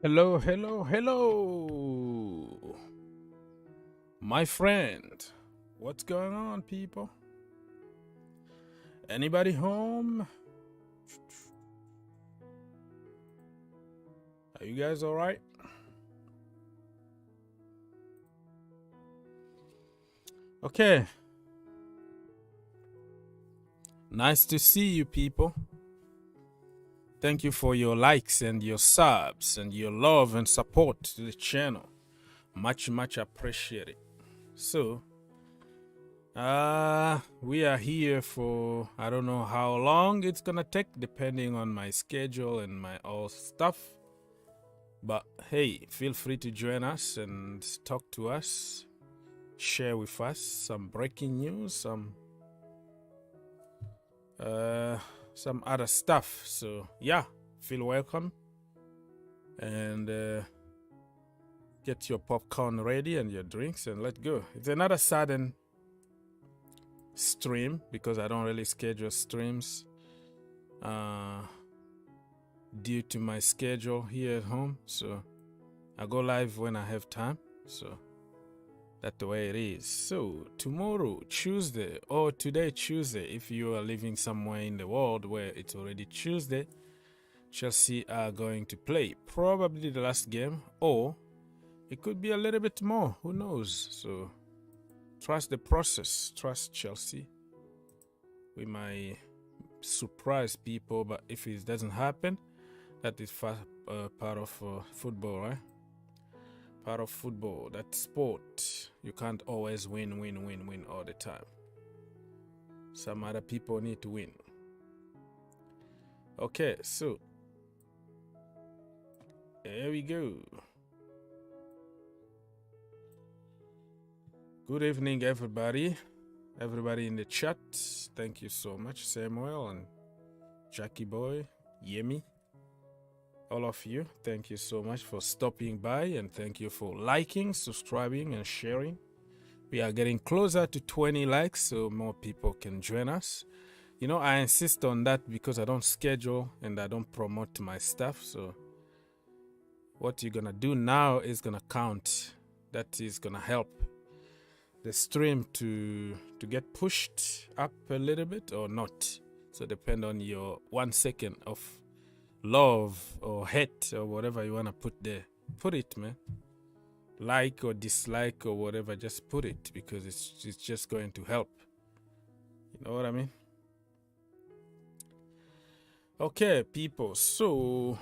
Hello, hello, hello, my friend. What's going on, people? Anybody home? Are you guys all right? Okay. Nice to see you, people. Thank you for your likes and your subs and your love and support to the channel. Much appreciated. So, we are here for, I don't know how long it's gonna take, depending on my schedule and my all stuff. But hey, feel free to join us and talk to us. Share with us some breaking news, some other stuff. So yeah, feel welcome and get your popcorn ready and your drinks and let's go. It's another sudden stream because I don't really schedule streams due to my schedule here at home. So I go live when I have time. So that's the way it is. So tomorrow, Tuesday, or today, Tuesday, if you are living somewhere in the world where it's already Tuesday, Chelsea are going to play probably the last game, or it could be a little bit more. Who knows? So trust the process. Trust Chelsea. We might surprise people, but if it doesn't happen, that is part of football, right? Part of football, that sport. You can't always win all the time. Some other people need to win. Okay, so there we go. Good evening, everybody. Everybody in the chat. Thank you so much, Samuel and Jackie Boy, Yemi. All of you, thank you so much for stopping by and thank you for liking, subscribing, and sharing. We are getting closer to 20 likes so more people can join us. You know, I insist on that because I don't schedule and I don't promote my stuff. So what you're gonna do now is gonna count. That is gonna help the stream to get pushed up a little bit or not. So depend on your 1 second of love or hate or whatever you want to put there. Put it, man. Like or dislike or whatever, just put it because it's just going to help. You know what I mean? Okay, people. So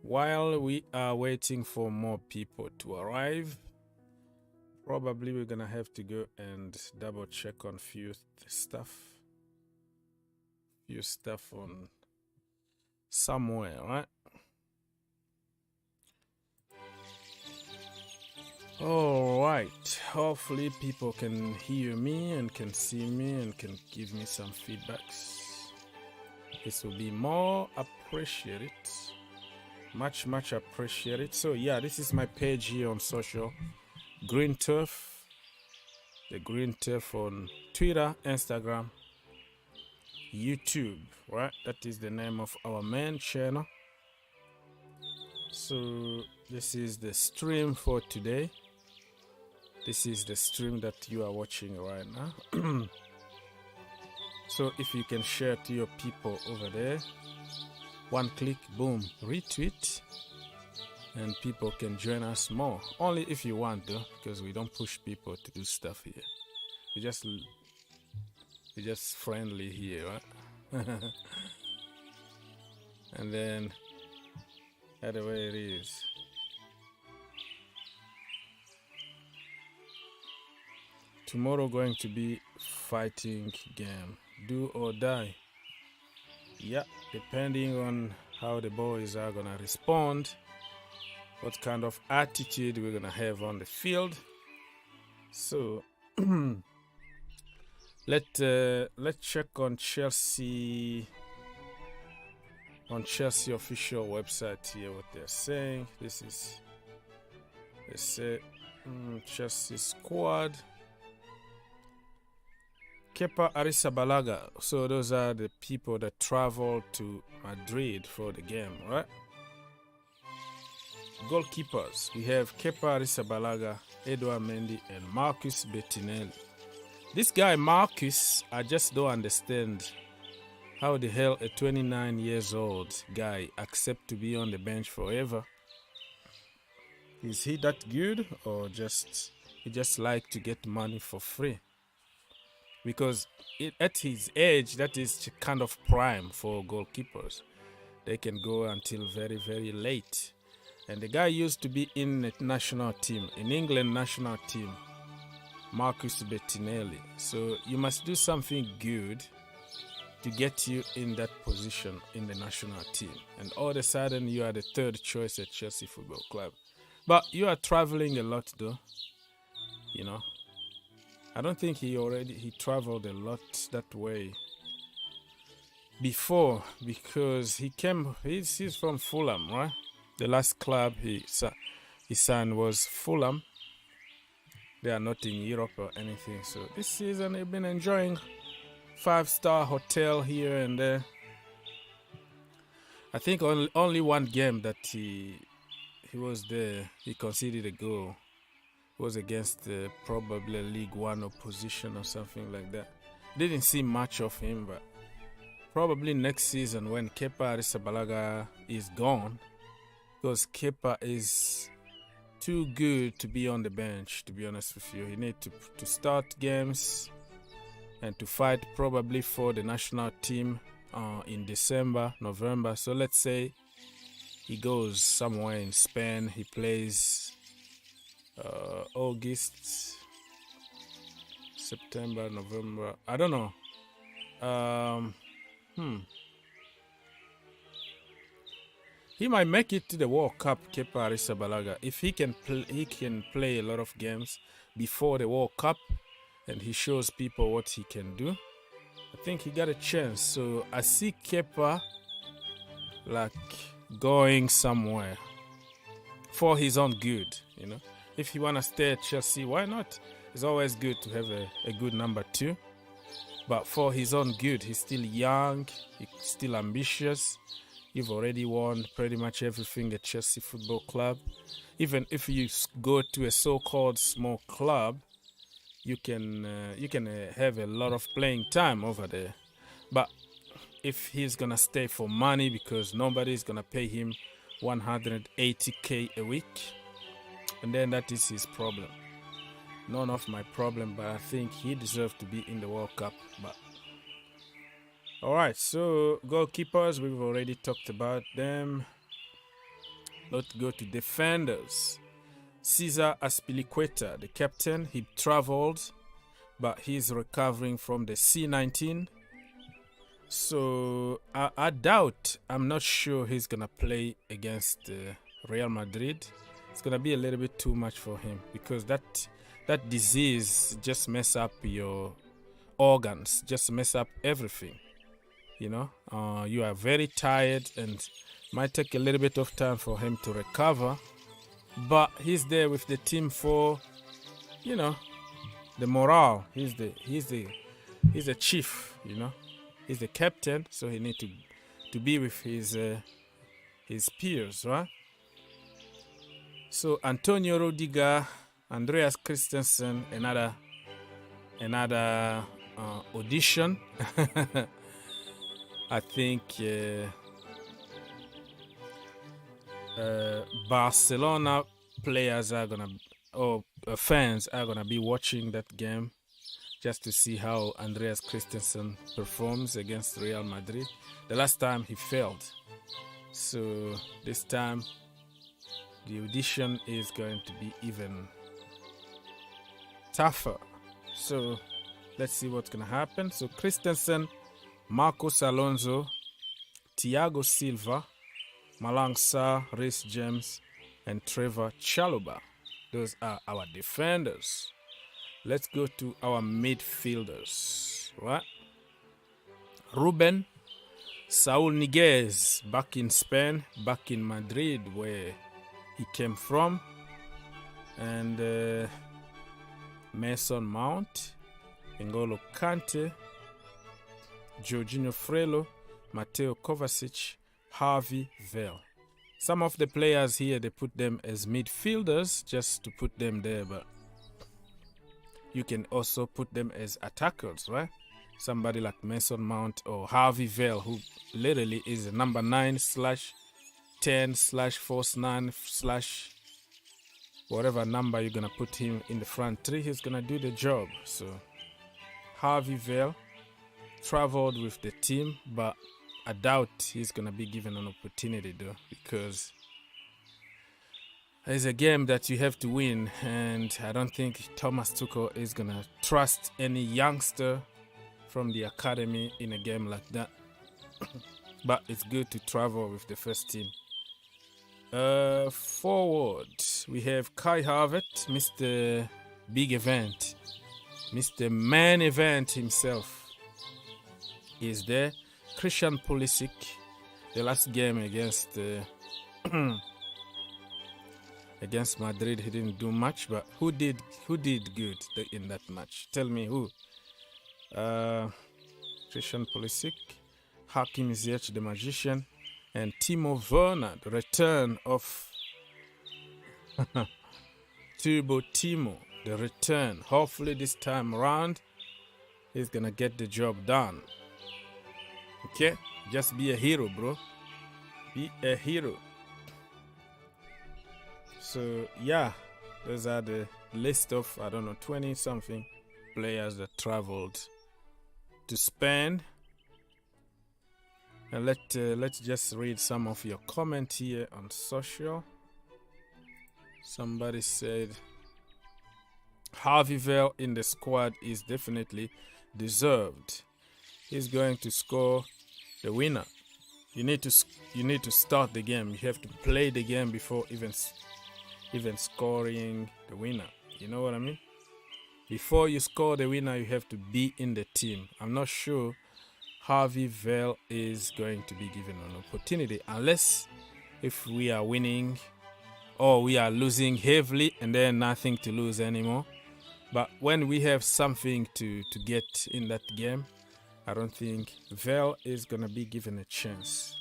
while we are waiting for more people to arrive, probably we're gonna have to go and double check on few stuff on somewhere, right? All right. Hopefully people can hear me and can see me and can give me some feedbacks. This will be more appreciated. Much appreciated. So yeah, this is my page here on social. Green Turf. The Green Turf on Twitter, Instagram, YouTube, right? That is the name of our main channel. So this is the stream for today. This is the stream that you are watching right now. So if you can share to your people over there, one click, boom, retweet, and people can join us more. Only if you want, though, because we don't push people to do stuff here. We're just friendly here, right? And then that's the way it is. Tomorrow going to be fighting game, do or die. Yeah, depending on how the boys are gonna respond, what kind of attitude we're gonna have on the field. So let's check on Chelsea official website here what they're saying. This is, they say Chelsea squad. Kepa Arrizabalaga. So those are the people that traveled to Madrid for the game, right? goalkeepers, we have Kepa Arrizabalaga, Edouard Mendy, and Marcus Bettinelli. This guy, Marcus, I just don't understand how the hell a 29 years old guy accept to be on the bench forever. Is he that good, or he just like to get money for free? Because at his age, that is kind of prime for goalkeepers. They can go until very, very late. And the guy used to be in the national team, in England national team, Marcus Bettinelli. So you must do something good to get you in that position in the national team. And all of a sudden, you are the third choice at Chelsea Football Club. But you are traveling a lot, though. You know, I don't think he traveled a lot that way before, because he's from Fulham, right? The last club he signed was Fulham. They are not in Europe or anything. So this season he's been enjoying 5-star hotel here and there. I think only one game that he was there, he conceded a goal. It was against probably League One opposition or something like that. Didn't see much of him, but probably next season when Kepa Arrizabalaga is gone, because Kepa is too good to be on the bench, to be honest with you. He needs to start games and to fight probably for the national team in December, November. So let's say he goes somewhere in Spain, he plays August, September, November, I don't know. He might make it to the World Cup, Kepa Arrizabalaga, if he can play a lot of games before the World Cup, and he shows people what he can do. I think he got a chance. So I see Kepa like going somewhere for his own good, you know. If he wanna stay at Chelsea, why not? It's always good to have a good number 2. But for his own good, he's still young, he's still ambitious. You've already won pretty much everything at Chelsea Football Club. Even if you go to a so-called small club, you can have a lot of playing time over there. But if he's gonna stay for money because nobody's gonna pay him 180k a week, and then that is his problem. None of my problem, but I think he deserves to be in the World Cup. But alright, so goalkeepers, we've already talked about them. Let's go to defenders. Cesar Azpilicueta, the captain, he traveled, but he's recovering from the C19. So I doubt, I'm not sure he's going to play against Real Madrid. It's going to be a little bit too much for him, because that disease just mess up your organs, just mess up everything. You know, you are very tired and might take a little bit of time for him to recover. But he's there with the team for, you know, the morale. He's the chief, you know. He's the captain, so he needs to be with his peers, right? So Antonio Rudiger, Andreas Christensen, another audition. I think Barcelona players are gonna, or fans are gonna be watching that game just to see how Andreas Christensen performs against Real Madrid. The last time he failed, so this time the audition is going to be even tougher. So let's see what's gonna happen. So Christensen, Marcos Alonso, Thiago Silva, Malang Sarr, Reece James, and Trevor Chalobah. Those are our defenders. Let's go to our midfielders, right? Ruben, Saul Niguez, back in Spain, back in Madrid, where he came from, and Mason Mount, N'Golo Kante, Jorginho Frelo, Mateo Kovacic, Harvey Vale. Some of the players here, they put them as midfielders just to put them there, but you can also put them as attackers, right? Somebody like Mason Mount or Harvey Vale, who literally is a number 9/10/false 9/ whatever number you're gonna put him in the front three, he's gonna do the job. So Harvey Vale traveled with the team, but I doubt he's gonna be given an opportunity though, because it's a game that you have to win, and I don't think Thomas Tuchel is gonna trust any youngster from the academy in a game like that. But it's good to travel with the first team. Forward, we have Kai Havertz, Mr. Big Event, Mr. Man Event himself is there. Christian Pulisic, the last game against against Madrid, he didn't do much, but who did good in that match? Tell me who. Christian Pulisic, Hakim Ziyech, the magician, and Timo Werner, the return of Turbo Timo, the return. Hopefully this time around, he's gonna get the job done. Okay, just be a hero, bro. Be a hero. So yeah, those are the list of, I don't know, 20 something players that traveled to Spain. And let's just read some of your comment here on social. Somebody said Harvey Vale in the squad is definitely deserved. He's going to score the winner. You need to start the game. You have to play the game before even scoring the winner. You know what I mean? Before you score the winner, you have to be in the team. I'm not sure Harvey Vale is going to be given an opportunity, unless if we are winning or we are losing heavily and then nothing to lose anymore. But when we have something to get in that game, I don't think Vale is going to be given a chance.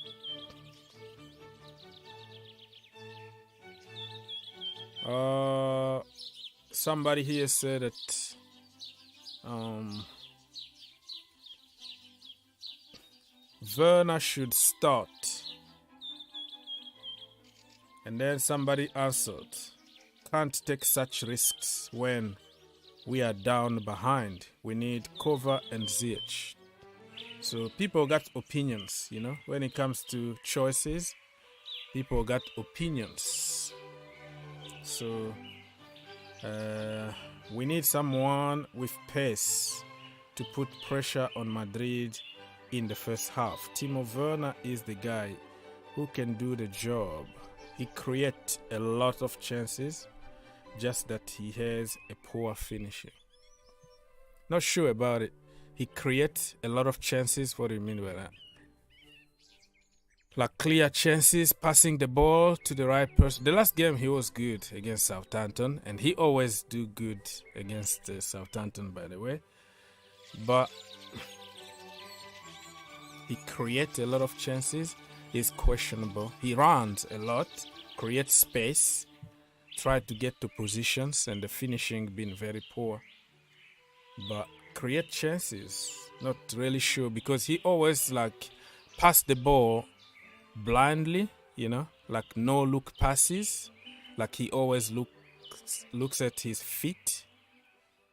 Somebody here said that Werner should start. And then somebody answered, can't take such risks when we are down behind. We need cover and Ziyech. So people got opinions, you know, when it comes to choices, people got opinions. So we need someone with pace to put pressure on Madrid in the first half. Timo Werner is the guy who can do the job. He creates a lot of chances, just that he has a poor finishing. Not sure about it. He creates a lot of chances. What do you mean by that? Like clear chances, passing the ball to the right person. The last game he was good against Southampton, and he always do good against Southampton, by the way. But he creates a lot of chances. He's questionable. He runs a lot, creates space, try to get to positions, and the finishing been very poor. But create chances, not really sure, because he always like pass the ball blindly, you know, like no look passes, like he always looks at his feet,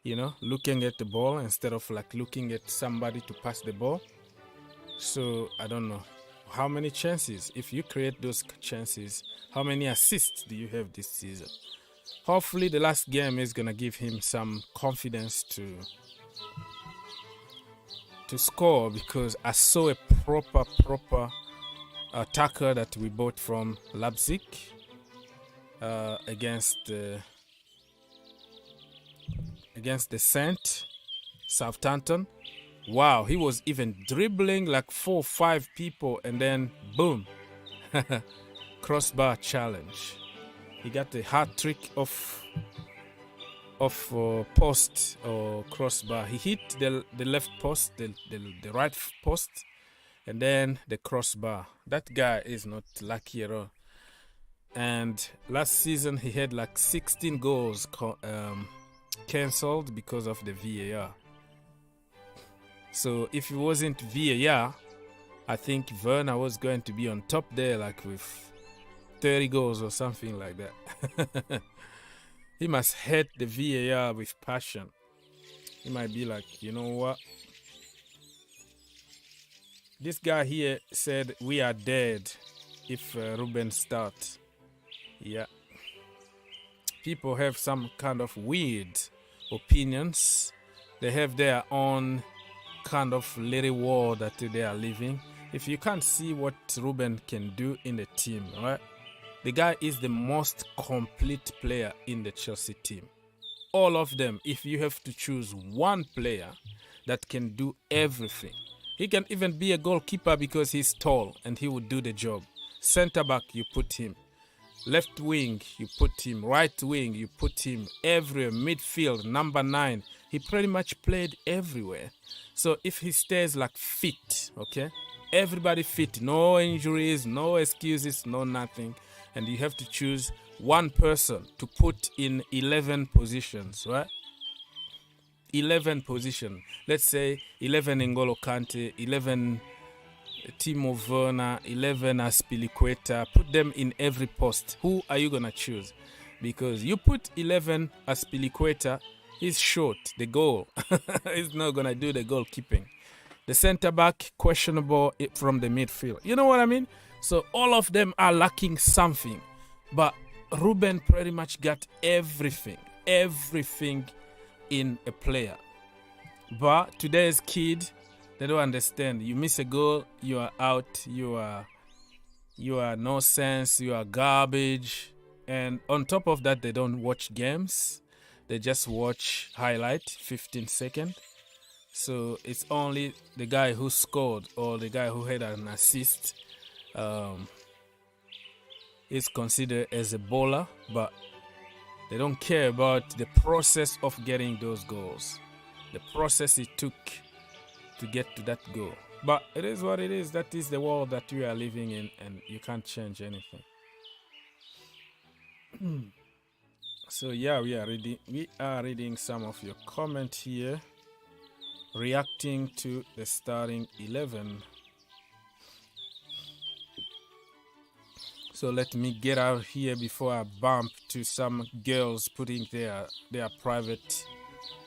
you know, looking at the ball instead of like looking at somebody to pass the ball. So I don't know how many chances, if you create those chances, how many assists do you have this season? Hopefully the last game is gonna give him some confidence to score, because I saw a proper attacker that we bought from Leipzig against the Southampton. Wow, he was even dribbling like 4 or 5 people, and then boom, crossbar challenge. He got the hat trick of post or crossbar. He hit the left post, the right post, and then the crossbar. That guy is not lucky at all. And last season he had like 16 goals cancelled because of the VAR. So if it wasn't VAR, I think Werner was going to be on top there, like with 30 goals or something like that. He must hate the VAR with passion. He might be like, you know what? This guy here said we are dead if Ruben starts. Yeah. People have some kind of weird opinions. They have their own kind of little world that they are living. If you can't see what Ruben can do in the team, right? The guy is the most complete player in the Chelsea team. All of them, if you have to choose one player that can do everything. He can even be a goalkeeper because he's tall and he would do the job. Center back, you put him. Left wing, you put him. Right wing, you put him. Everywhere. Midfield, number 9. He pretty much played everywhere. So if he stays like fit, okay? Everybody fit. No injuries, no excuses, no nothing. And you have to choose one person to put in 11 positions, right? 11 positions. Let's say 11 N'Golo Kante, 11 Timo Werner, 11 Azpilicueta. Put them in every post. Who are you going to choose? Because you put 11 Azpilicueta, he's short, the goal. He's not going to do the goalkeeping. The center back, questionable from the midfield. You know what I mean? So all of them are lacking something. But Ruben pretty much got everything in a player. But today's kid, they don't understand. You miss a goal, you are out, you are no sense, you are garbage. And on top of that, they don't watch games. They just watch highlight, 15 seconds. So it's only the guy who scored or the guy who had an assist is considered as a bowler, but they don't care about the process of getting those goals. The process it took to get to that goal. But it is what it is. That is the world that we are living in, and you can't change anything. So yeah, we are reading some of your comment here, reacting to the starting 11. So let me get out here before I bump to some girls putting their private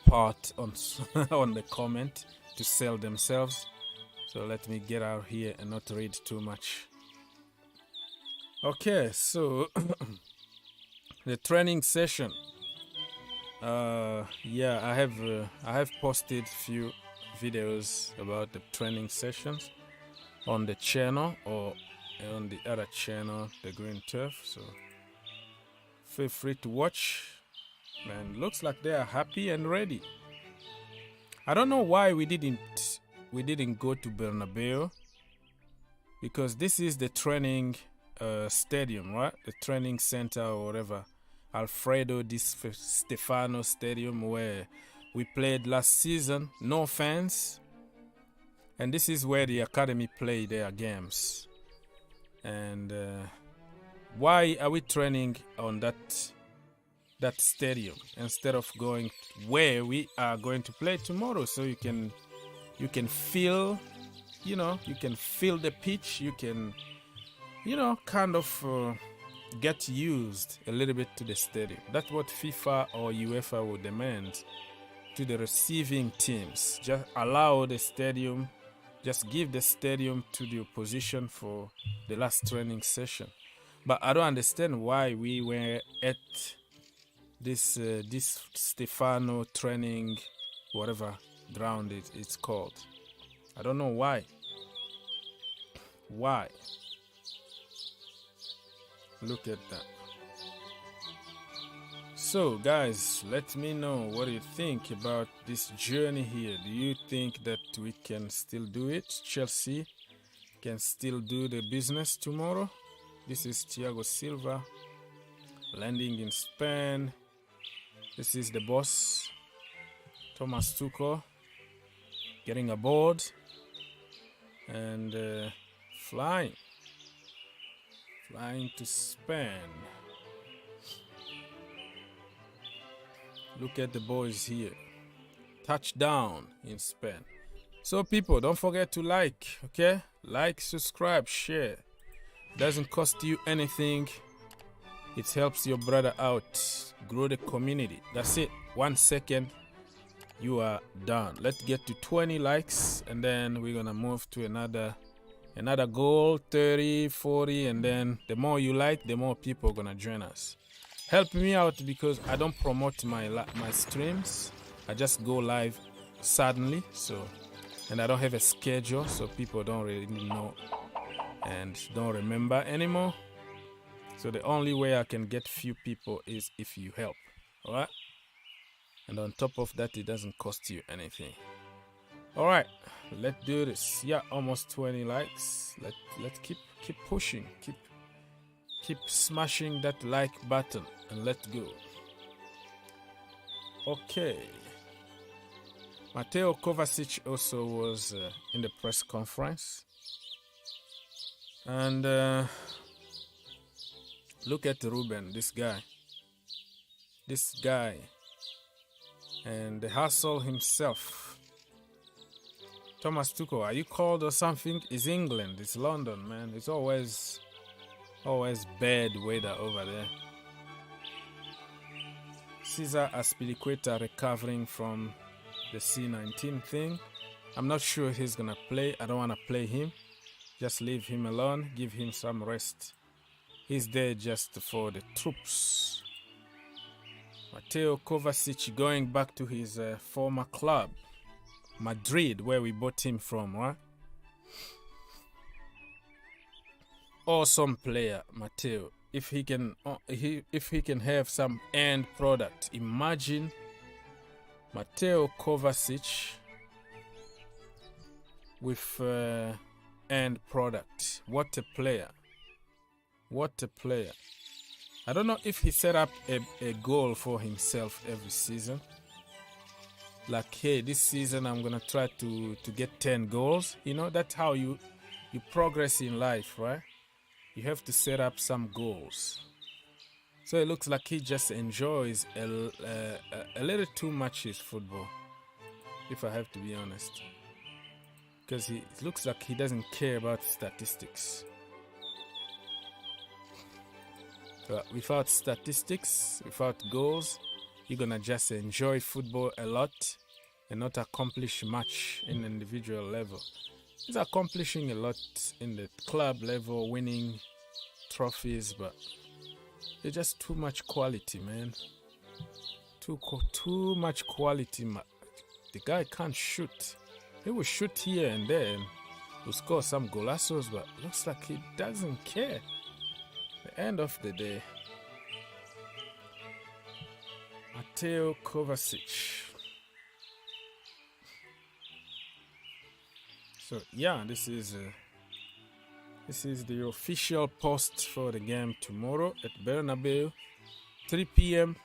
part on on the comment to sell themselves. So let me get out here and not read too much. Okay, so the training session. Yeah, I have posted few videos about the training sessions on the channel or on the other channel, the Green Turf. So feel free to watch. Man, looks like they are happy and ready. I don't know why we didn't go to Bernabeu, because this is the training stadium, right? The training center or whatever, Alfredo Di Stefano Stadium, where we played last season. No fans, and this is where the academy play their games. And why are we training on that stadium instead of going where we are going to play tomorrow? So you can feel, you can feel the pitch. You can, kind of get used a little bit to the stadium. That's what FIFA or UEFA would demand to the receiving teams. Just allow the stadium. Just give the stadium to the opposition for the last training session. But I don't understand why we were at this Stefano training, whatever ground it's called. I don't know why. Why? Look at that. So guys, let me know what you think about this journey here. Do you think that we can still do it? Chelsea can still do the business tomorrow? This is Thiago Silva landing in Spain. This is the boss, Thomas Tuchel, getting aboard and flying Flying to Spain. Look at the boys here. Touchdown in Spain. So people, don't forget to like, okay? Like, subscribe, share. Doesn't cost you anything. It helps your brother out. Grow the community. That's it. 1 second. You are done. Let's get to 20 likes and then we're gonna move to another goal, 30, 40, and then the more you like, the more people are gonna join us. Help me out because I don't promote my streams. I just go live suddenly, and I don't have a schedule, so people don't really know and don't remember anymore. So the only way I can get few people is if you help, all right? And on top of that, it doesn't cost you anything. All right, let's do this. Yeah, almost 20 likes. Let's keep pushing, keep smashing that like button, and let's go. Okay. Mateo Kovacic also was in the press conference, and look at Ruben, this guy, and the hustle himself. Thomas Tuchel, are you called or something? It's England, it's London, man. It's always bad weather over there. Cesar Azpilicueta recovering from the C19 thing. I'm not sure he's gonna play. I don't want to play him. Just leave him alone. Give him some rest. He's there just for the troops. Mateo Kovacic going back to his former club, Madrid, where we bought him from, right? Awesome player, Mateo. If he can have some end product, imagine Mateo Kovacic with end product. What a player! What a player! I don't know if he set up a goal for himself every season. Like, hey, this season I'm gonna try to get 10 goals. You know, that's how you progress in life, right? You have to set up some goals. So it looks like he just enjoys a little too much his football, if I have to be honest. Because it looks like he doesn't care about statistics. But without statistics, without goals, you're gonna just enjoy football a lot and not accomplish much in individual level. He's accomplishing a lot in the club level, winning trophies, but it's just too much quality, man. Too much quality. The guy can't shoot. He will shoot here and there and will score some golazos, but looks like he doesn't care. At the end of the day, Mateo Kovacic. So yeah, this is the official post for the game tomorrow at Bernabeu, 3 p.m.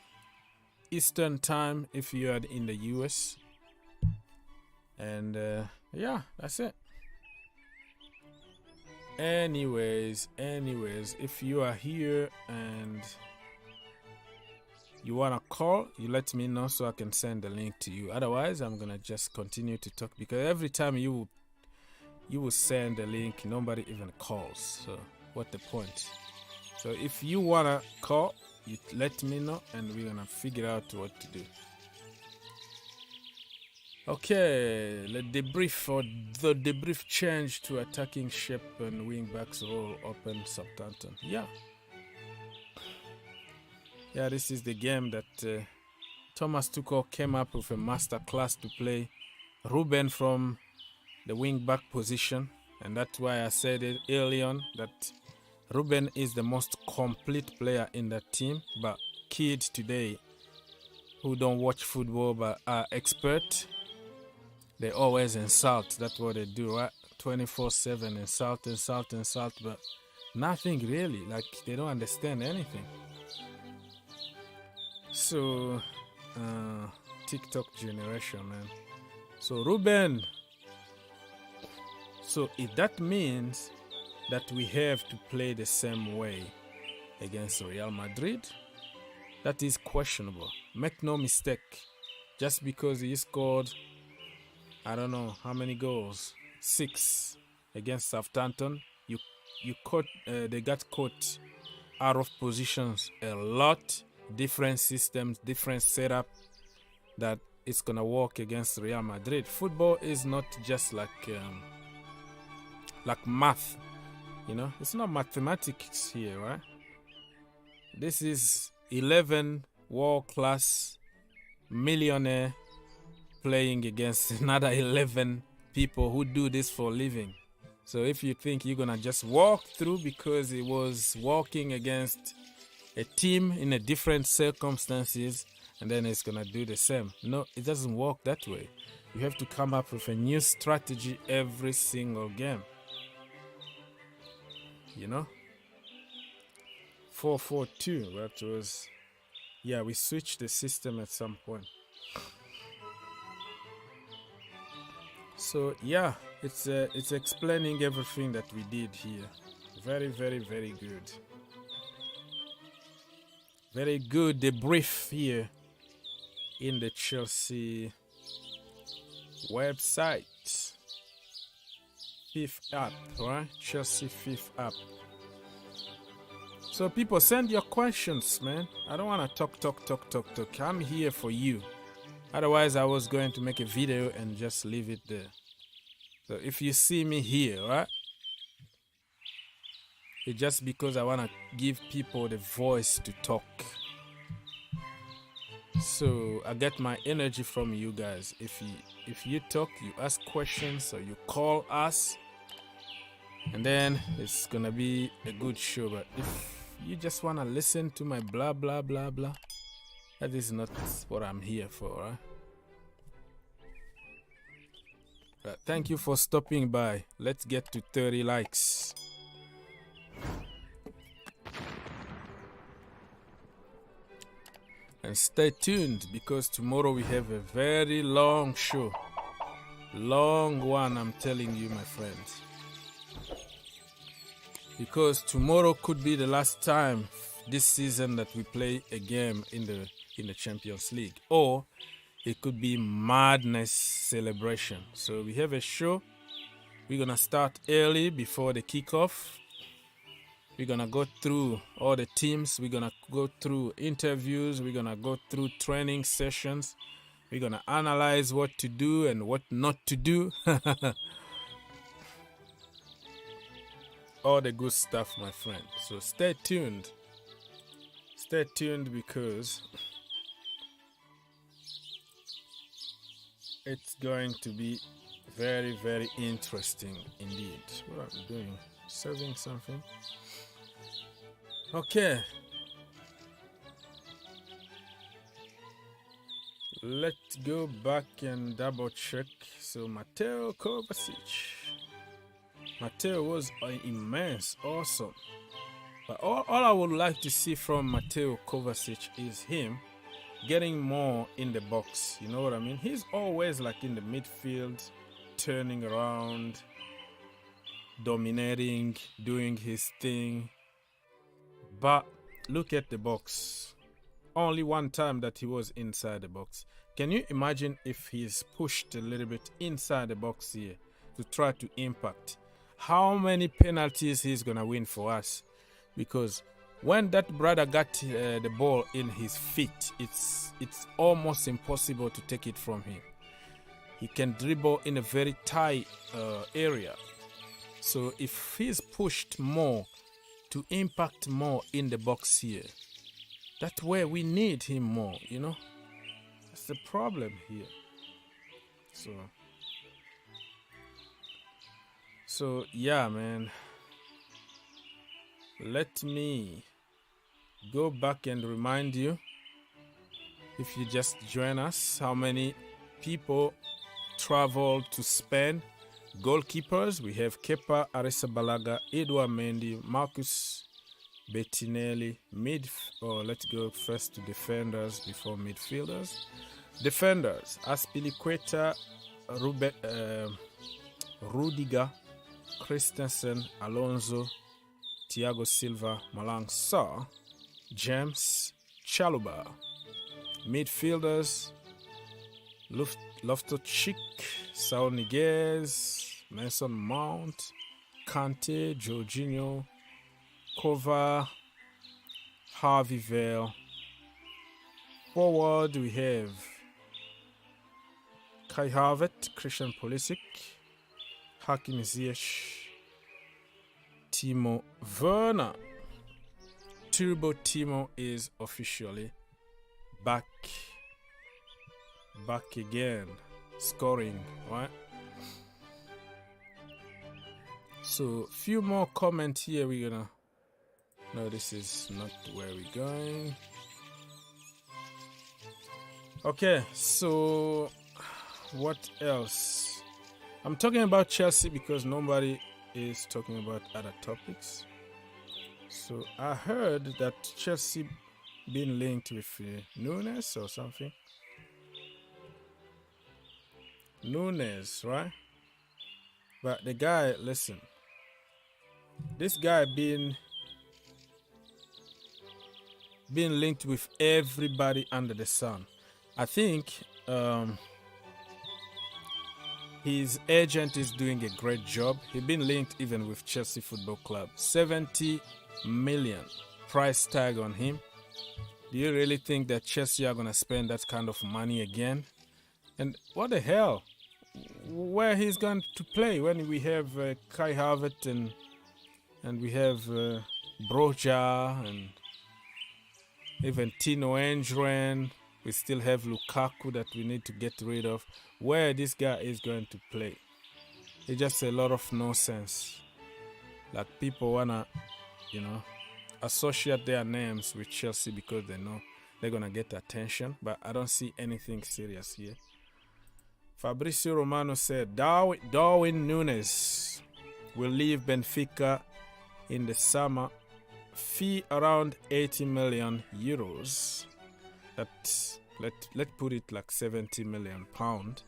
Eastern time if you are in the US. And yeah, that's it. Anyways, if you are here and you wanna call, you let me know so I can send the link to you. Otherwise, I'm gonna just continue to talk because every time you will send the link, nobody even calls. So what the point? So if you wanna call, you let me know and we're gonna figure out what to do. Okay, the debrief change to attacking shape and wing backs role open Southampton. Yeah, this is the game that Thomas Tuchel came up with a master class to play Ruben from the wing back position, and that's why I said it early on that Ruben is the most complete player in that team. But kids today who don't watch football but are expert, they always insult. That's what they do, right? 24/7 insult, but nothing really. Like, they don't understand anything. So TikTok generation, man. So Ruben. So if that means that we have to play the same way against Real Madrid, that is questionable. Make no mistake, just because he scored, I don't know how many goals, 6 against Southampton, they got caught out of positions a lot, different systems, different setup, that it's gonna work against Real Madrid. Football is not just like math, you know. It's not mathematics here, right? This is 11 world-class millionaire playing against another 11 people who do this for a living. So if you think you're gonna just walk through because it was walking against a team in a different circumstances and then it's gonna do the same, no, it doesn't work that way. You have to come up with a new strategy every single game, you know. 4-4-2, that was, yeah, we switched the system at some point. So yeah, it's explaining everything that we did here. Very, very, very good. Very good debrief here in the Chelsea website. 5th app, right? Chelsea 5th app. So people, send your questions, man. I don't want to talk. I'm here for you. Otherwise, I was going to make a video and just leave it there. So if you see me here, right? It's just because I want to give people the voice to talk. So I get my energy from you guys. If you talk, you ask questions, or you call us, and then it's gonna be a good show. But if you just want to listen to my blah blah blah blah, that is not what I'm here for, right? But thank you for stopping by. Let's get to 30 likes. And stay tuned, because tomorrow we have a very long show. Long one, I'm telling you, my friends. Because tomorrow could be the last time this season that we play a game in the Champions League, or it could be madness celebration. So we have a show. We're gonna start early before the kickoff. We're gonna go through all the teams. We're gonna go through interviews. We're gonna go through training sessions. We're gonna analyze what to do and what not to do. All the good stuff, my friend. So stay tuned. Stay tuned, because it's going to be very, very interesting indeed. What am I doing? Serving something? Okay. Let's go back and double check. So Mateo Kovacic. Mateo was immense, awesome. But all I would like to see from Mateo Kovacic is him getting more in the box. You know what I mean? He's always like in the midfield, turning around, dominating, doing his thing. But look at the box. Only one time that he was inside the box. Can you imagine if he's pushed a little bit inside the box here to try to impact? How many penalties he's gonna win for us? Because when that brother got the ball in his feet, it's almost impossible to take it from him. He can dribble in a very tight area. So if he's pushed more to impact more in the box here, that's where we need him more, you know? That's the problem here. So yeah, man. Let me go back and remind you, if you just join us, how many people traveled to Spain. Goalkeepers, we have Kepa Arrizabalaga, Edouard Mendy, Marcus Bettinelli. Let's go first to defenders before midfielders. Defenders, Aspilicueta, Rudiger, Christensen, Alonso, Thiago Silva, Malang Sarr, James, Chaluba. Midfielders, Loftus-Cheek, Saul Niguez, Mason Mount, Kante, Jorginho, Kova, Harvey Vale. Forward we have Kai Havertz, Christian Pulisic, Hakim Ziyech, Timo Werner. Turbo Timo is officially back again, scoring, right? So few more comments here. We're gonna, no, this is not where we're going. Okay, so what else? I'm talking about Chelsea because nobody is talking about other topics. So I heard that Chelsea been linked with Younes or something. Younes, right? But the guy, listen, this guy been linked with everybody under the sun. I think his agent is doing a great job. He's been linked even with Chelsea Football Club. 70 million price tag on him. Do you really think that Chelsea are going to spend that kind of money again? And what the hell? Where he's going to play when we have Kai Havertz and we have Broja and even Tino Engren. We still have Lukaku that we need to get rid of. Where this guy is going to play? It's just a lot of nonsense. Like people wanna, associate their names with Chelsea because they know they're gonna get attention. But I don't see anything serious here. Fabrizio Romano said Darwin Núñez will leave Benfica in the summer. Fee around 80 million euros. Let's put it like 70 million pound.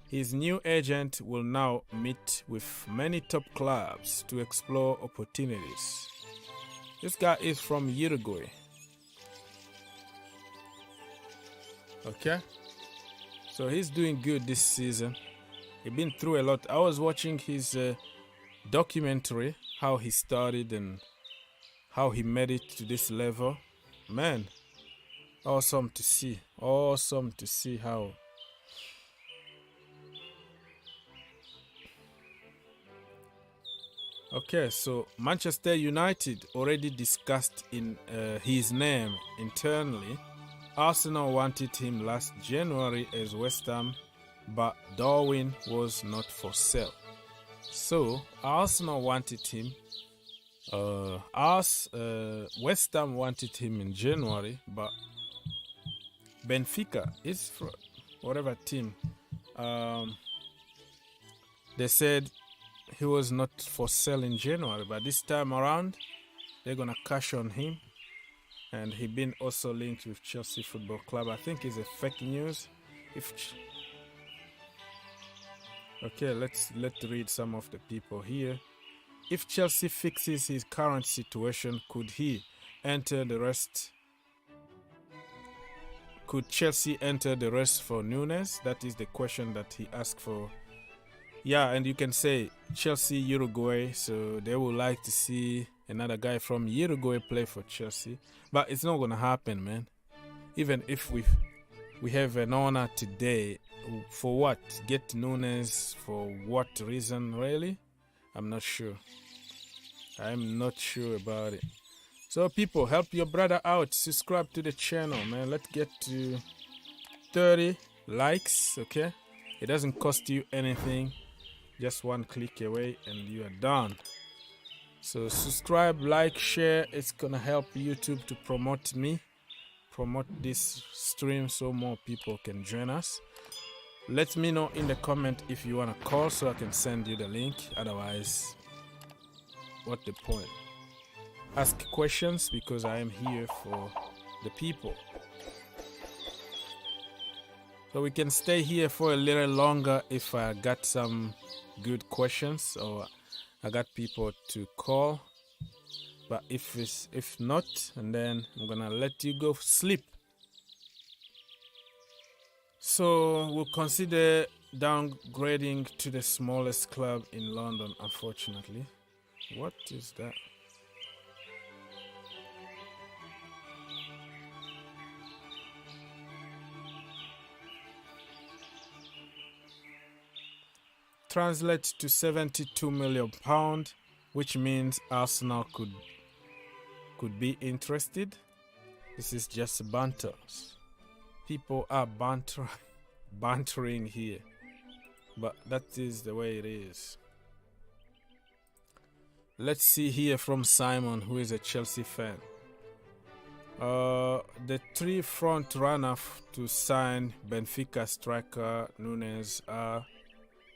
His new agent will now meet with many top clubs to explore opportunities. This guy is from Uruguay. Okay, so he's doing good this season. He's been through a lot. I was watching his documentary, how he started and how he made it to this level. Man, awesome to see. Awesome to see how. Okay, so Manchester United already discussed in his name internally. Arsenal wanted him last January as West Ham, but Darwin was not for sale. So Arsenal wanted him. West Ham wanted him in January, but Benfica is for whatever team. They said he was not for sale in January, but this time around they're gonna cash on him, and he been also linked with Chelsea Football Club. I think it's a fake news. Okay, let's read some of the people here. If Chelsea fixes his current situation, could he enter the rest? Could Chelsea enter the rest for Núñez? That is the question that he asked for. Yeah, and you can say Chelsea, Uruguay, so they would like to see another guy from Uruguay play for Chelsea. But it's not going to happen, man. Even if we have an owner today, for what? Get Núñez for what reason, really? I'm not sure. I'm not sure about it. So people, help your brother out. Subscribe to the channel, man. Let's get to 30 likes, okay? It doesn't cost you anything. Just one click away and you are done. So subscribe, like, share. It's gonna help YouTube to promote me, promote this stream so more people can join us. Let me know in the comment if you want to call so I can send you the link. Otherwise, what the point? Ask questions because I am here for the people. So we can stay here for a little longer if I got some good questions, or I got people to call, but if not, and then I'm gonna let you go sleep. So we'll consider downgrading to the smallest club in London, unfortunately. What is that? Translates to £72 million, which means Arsenal could be interested. This is just banter. People are bantering here, but that is the way it is. Let's see here from Simon, who is a Chelsea fan. The three front runner to sign Benfica striker Younes are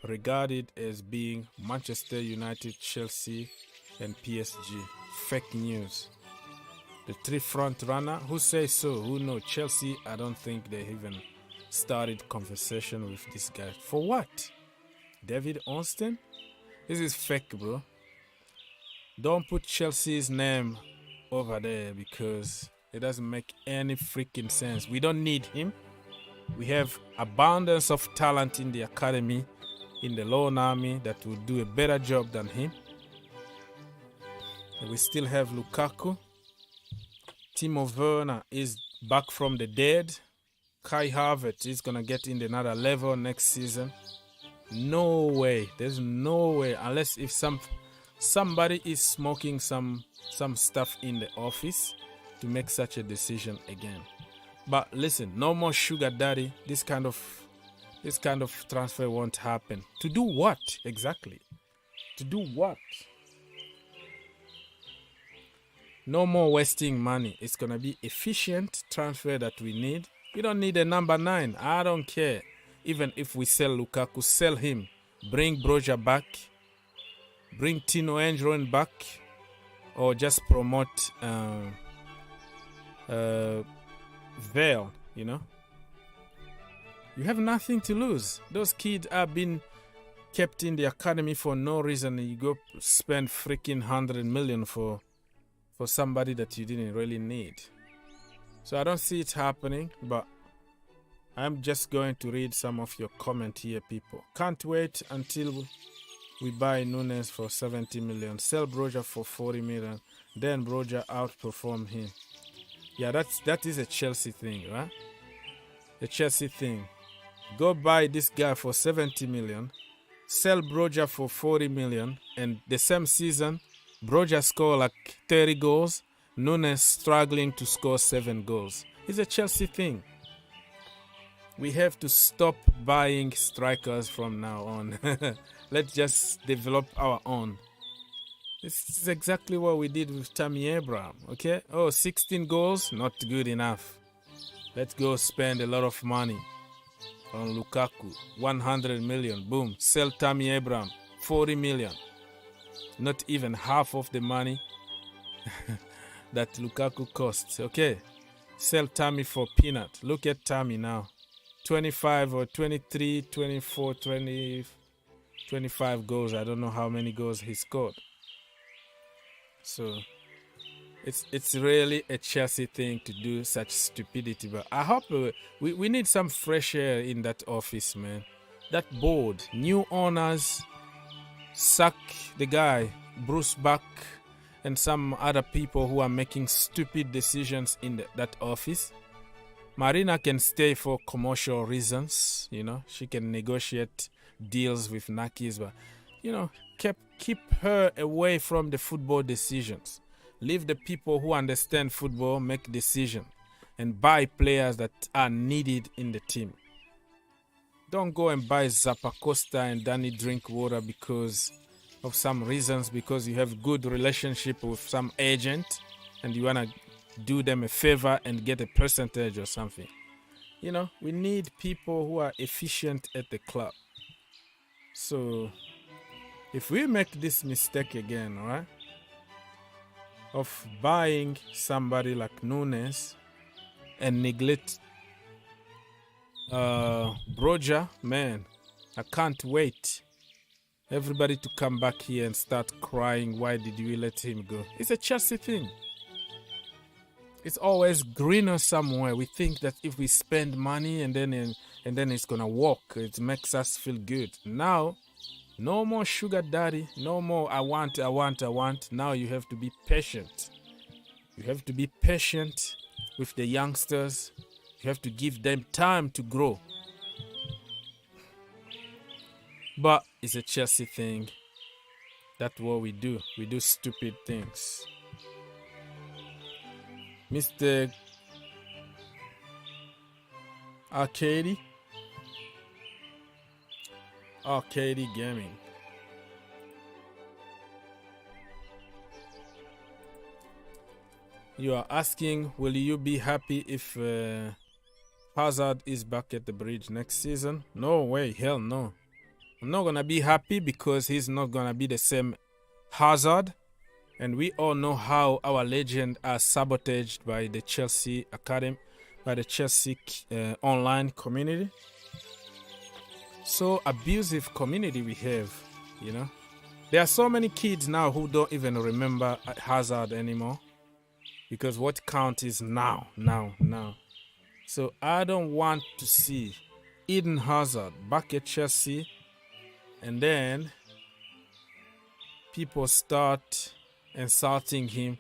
regarded as being Manchester United, Chelsea, and PSG. Fake news. The three front runner, who says so? Who knows? Chelsea, I don't think they even started conversation with this guy. For what? David Austin? This is fake, bro. Don't put Chelsea's name over there because it doesn't make any freaking sense. We don't need him. We have abundance of talent in the academy, in the loan army, that will do a better job than him. And we still have Lukaku. Timo Werner is back from the dead. Kai Havertz is going to get in another level next season. No way. There's no way. Unless if somebody is smoking some stuff in the office to make such a decision again. But listen, no more sugar daddy. This kind of transfer won't happen. To do what exactly? To do what? No more wasting money. It's going to be efficient transfer that we need. We don't need a number 9. I don't care. Even if we sell Lukaku, sell him. Bring Broja back. Bring Tino Andron back. Or just promote Vale, you know. You have nothing to lose. Those kids have been kept in the academy for no reason. You go spend freaking 100 million for somebody that you didn't really need. So I don't see it happening, but I'm just going to read some of your comment here, people. Can't wait until we buy Younes for 70 million, sell Broja for 40 million, then Broja outperform him. Yeah, that is a Chelsea thing, right? A Chelsea thing. Go buy this guy for 70 million, sell Broja for 40 million, and the same season, Broja score like 30 goals, Younes struggling to score 7 goals. It's a Chelsea thing. We have to stop buying strikers from now on. Let's just develop our own. This is exactly what we did with Tammy Abraham, okay? Oh, 16 goals, not good enough. Let's go spend a lot of money on Lukaku. 100 million, boom. Sell Tammy Abraham, 40 million. Not even half of the money that Lukaku costs, okay? Sell Tammy for peanut. Look at Tammy now. 25 or 23, 24, 20, 25 goals. I don't know how many goals he scored. So it's really a Chelsea thing to do such stupidity. But I hope we need some fresh air in that office, man. That board, new owners, sack the guy, Bruce Buck, and some other people who are making stupid decisions in that office. Marina can stay for commercial reasons, you know. She can negotiate deals with Nakis, but, you know, keep her away from the football decisions. Leave the people who understand football make decisions and buy players that are needed in the team. Don't go and buy Zappacosta and Danny Drinkwater because of some reasons, because you have good relationship with some agent and you want to do them a favor and get a percentage or something. You know, we need people who are efficient at the club. So if we make this mistake again, all right, of buying somebody like Younes and neglect Broja, man, I can't wait Everybody to come back here and start crying, why did we let him go? It's a Chelsea thing. It's always greener somewhere. We think that if we spend money and then it's gonna work, it makes us feel good. Now, no more sugar daddy, no more I want. Now you have to be patient. You have to be patient with the youngsters. You have to give them time to grow. But it's a Chelsea thing. That's what we do. We do stupid things. Mr. Arcady Gaming. You are asking, will you be happy if Hazard is back at the Bridge next season? No way, hell no. I'm not gonna be happy because he's not gonna be the same Hazard. And we all know how our legends are sabotaged by the Chelsea Academy, by the Chelsea online community. So abusive community we have, you know. There are so many kids now who don't even remember Hazard anymore. Because what counts is now. So I don't want to see Eden Hazard back at Chelsea and then people start insulting him.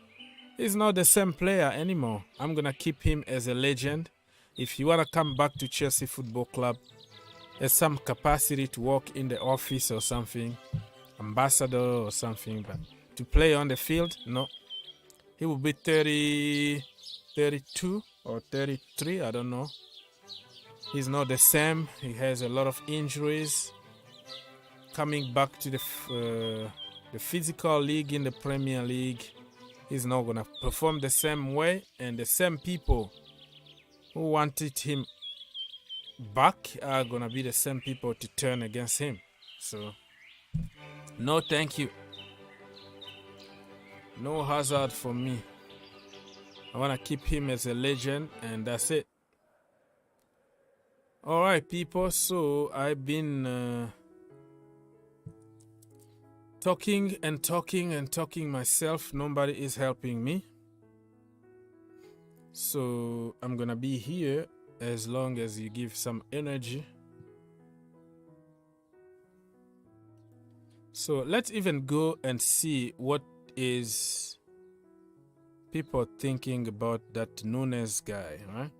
He's not the same player anymore. I'm gonna keep him as a legend. If you wanna come back to Chelsea Football Club, there's some capacity to work in the office or something, ambassador or something, but to play on the field, no. He will be 32 or 33, I don't know. He's not the same. He has a lot of injuries. Coming back to the physical league in the Premier League, he's not gonna perform the same way, and the same people who wanted him back are gonna be the same people to turn against him. So no thank you. No Hazard for me. I wanna keep him as a legend, and that's it. Alright people, so I've been talking myself. Nobody is helping me. So I'm gonna be here as long as you give some energy. So let's even go and see what is people thinking about that Younes guy, right?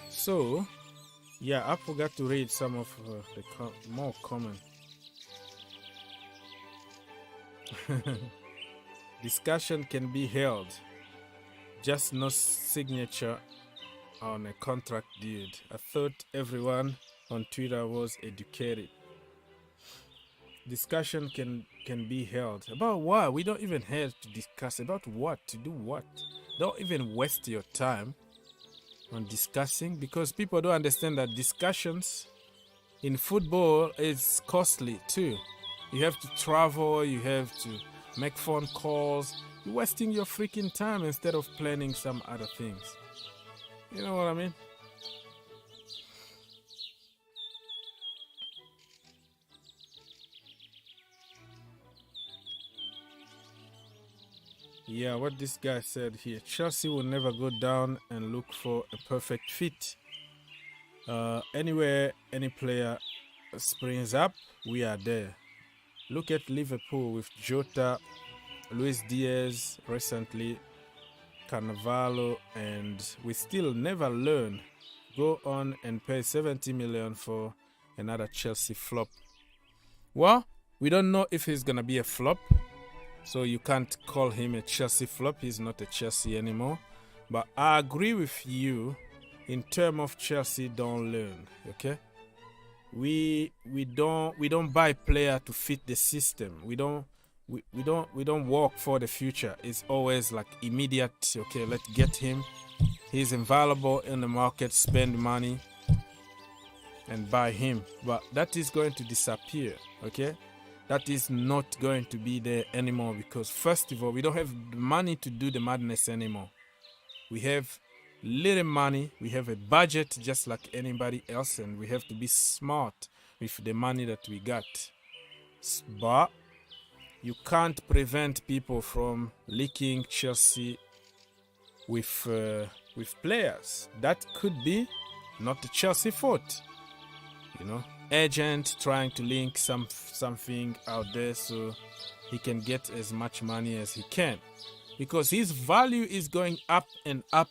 So, yeah, I forgot to read some of the more comments. Discussion can be held, just no signature on a contract deed. I thought everyone on Twitter was educated. Discussion can be held. About what? We don't even have to discuss. About what? To do what? Don't even waste your time on discussing, because people don't understand that discussions in football is costly too. You have to travel, you have to make phone calls. You're wasting your freaking time instead of planning some other things. You know what I mean? Yeah, what this guy said here. Chelsea will never go down and look for a perfect fit. Anywhere any player springs up, we are there. Look at Liverpool with Jota, Luis Diaz recently, Carnavallo, and we still never learn. Go on and pay 70 million for another Chelsea flop. Well, we don't know if he's gonna be a flop, so you can't call him a Chelsea flop. He's not a Chelsea anymore. But I agree with you. In terms of Chelsea, don't learn. Okay, we don't buy player to fit the system. We don't work for the future. It's always like immediate. Okay, let's get him. He's invaluable in the market. Spend money and buy him. But that is going to disappear. Okay. That is not going to be there anymore, because first of all, we don't have the money to do the madness anymore. We have little money. We have a budget just like anybody else, and we have to be smart with the money that we got. But you can't prevent people from leaking Chelsea with players. That could be not the Chelsea fault. Agent trying to link something out there so he can get as much money as he can, because his value is going up and up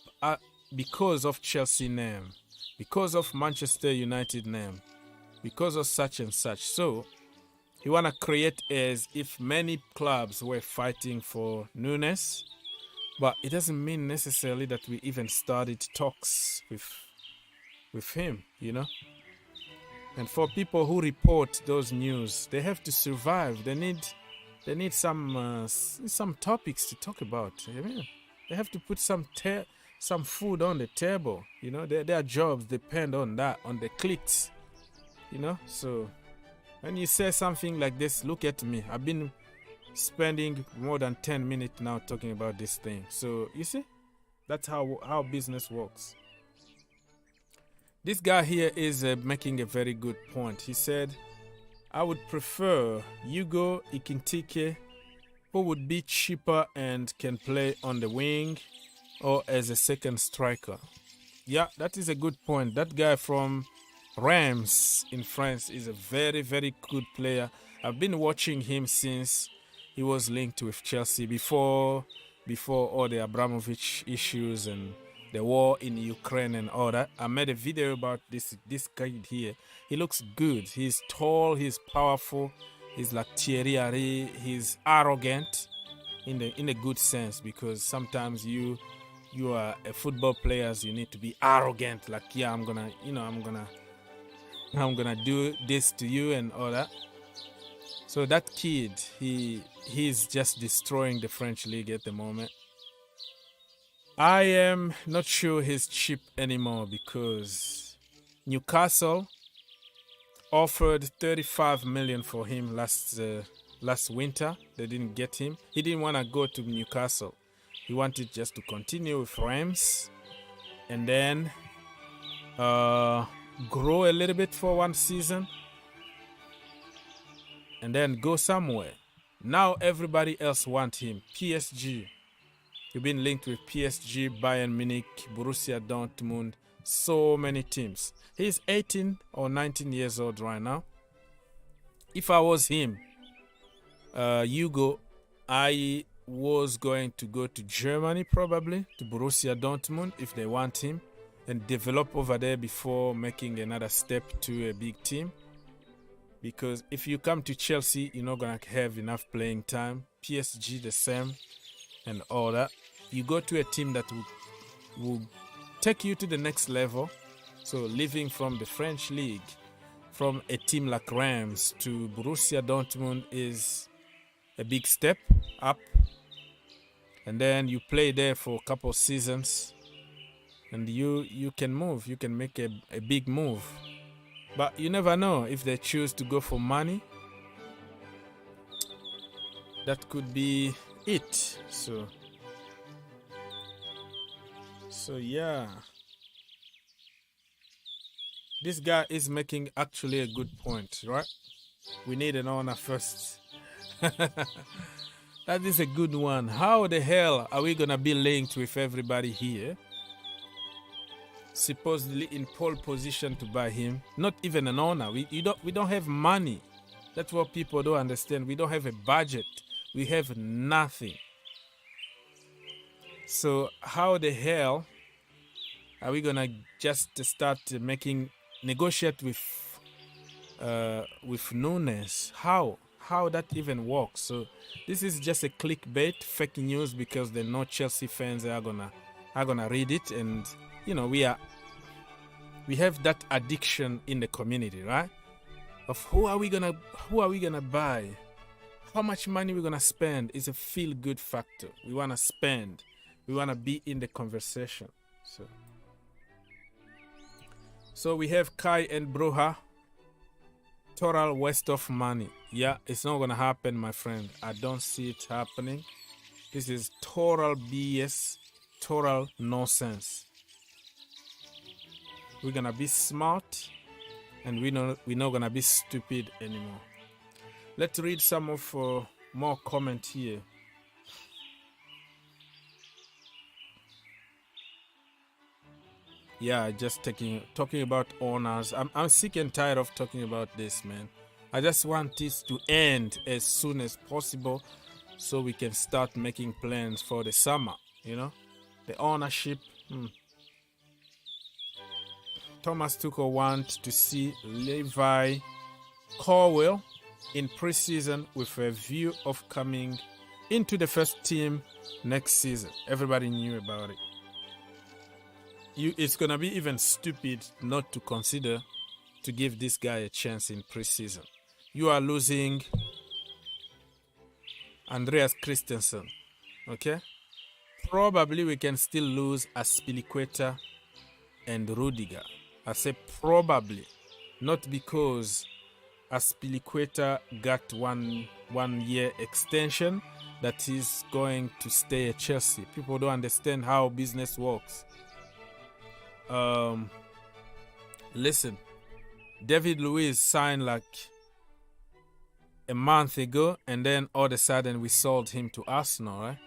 because of Chelsea name, because of Manchester United name, because of such and such. So he want to create as if many clubs were fighting for Younes, but it doesn't mean necessarily that we even started talks with him, And for people who report those news, they have to survive. They need some topics to talk about. They have to put some food on the table. Their jobs depend on that, on the clicks. So when you say something like this, look at me. I've been spending more than 10 minutes now talking about this thing. So you see, that's how business works. This guy here is making a very good point. He said, I would prefer Hugo Ekitike, who would be cheaper and can play on the wing or as a second striker. Yeah, that is a good point. That guy from Reims in France is a very, very good player. I've been watching him since he was linked with Chelsea before all the Abramovic issues and the war in Ukraine and all that. I made a video about this kid here. He looks good. He's tall, he's powerful, he's like Thierry Henry, he's arrogant in a good sense, because sometimes you are a football player, you need to be arrogant, like, yeah, I'm gonna do this to you and all that. So that kid, he's just destroying the French league at the moment. I am not sure he's cheap anymore, because Newcastle offered 35 million for him last winter. They didn't get him. He didn't want to go to Newcastle. He wanted just to continue with Reims and then grow a little bit for one season and then go somewhere. Now everybody else wants him. PSG. You've been linked with PSG, Bayern Munich, Borussia Dortmund, so many teams. He's 18 or 19 years old right now. If I was him, Hugo, I was going to go to Germany, probably, to Borussia Dortmund if they want him, and develop over there before making another step to a big team. Because if you come to Chelsea, you're not going to have enough playing time. PSG the same and all that. You go to a team that will take you to the next level. So leaving from the French league, from a team like Reims to Borussia Dortmund is a big step up. And then you play there for a couple of seasons and you can move. You can make a big move. But you never know, if they choose to go for money, that could be it. So yeah, this guy is making actually a good point, right? We need an owner first. That is a good one. How the hell are we gonna be linked with everybody here, supposedly in pole position to buy him? Not even an owner. We don't have money. That's what people don't understand. We don't have a budget. We have nothing. So how the hell are we gonna just start negotiate with Younes? How that even works? So this is just a clickbait, fake news, because they know Chelsea fans are gonna read it, and we have that addiction in the community, right? Of who are we gonna buy? How much money we're gonna spend is a feel-good factor. We wanna spend. We wanna be in the conversation. So we have Kai and Broha. Total waste of money. Yeah, it's not gonna happen, my friend. I don't see it happening. This is total BS, total nonsense. We're gonna be smart, and we're not gonna be stupid anymore. Let's read some of more comment here. Yeah, just talking about owners. I'm sick and tired of talking about this, man. I just want this to end as soon as possible so we can start making plans for the summer, you know? The ownership. Thomas Tuchel wants to see Levi Colwill in preseason with a view of coming into the first team next season. Everybody knew about it. It's going to be even stupid not to consider to give this guy a chance in preseason. You are losing Andreas Christensen, okay? Probably we can still lose Azpilicueta and Rudiger. I say probably, not because Azpilicueta got one year extension that he's going to stay at Chelsea. People don't understand how business works. Listen, David Luiz signed like a month ago, and then all of a sudden we sold him to Arsenal, right?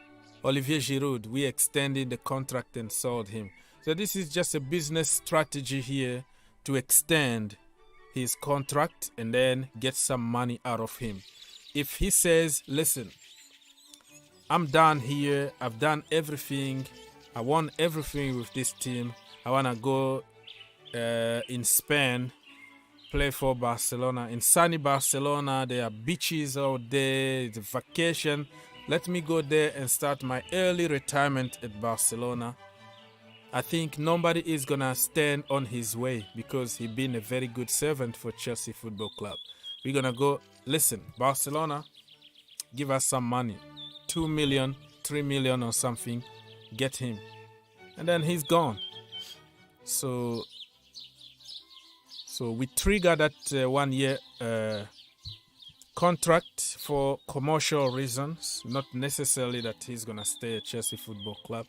Olivier Giroud, we extended the contract and sold him. So this is just a business strategy here to extend his contract and then get some money out of him. If he says, listen, I'm done here, I've done everything, I won everything with this team, I want to go in Spain, play for Barcelona. In sunny Barcelona, there are beaches out there, it's a vacation. Let me go there and start my early retirement at Barcelona. I think nobody is going to stand on his way because he's been a very good servant for Chelsea Football Club. We're going to go, listen, Barcelona, give us some money. 2 million, 3 million or something, get him. And then he's gone. So we trigger that 1 year contract for commercial reasons, not necessarily that he's going to stay at Chelsea Football Club.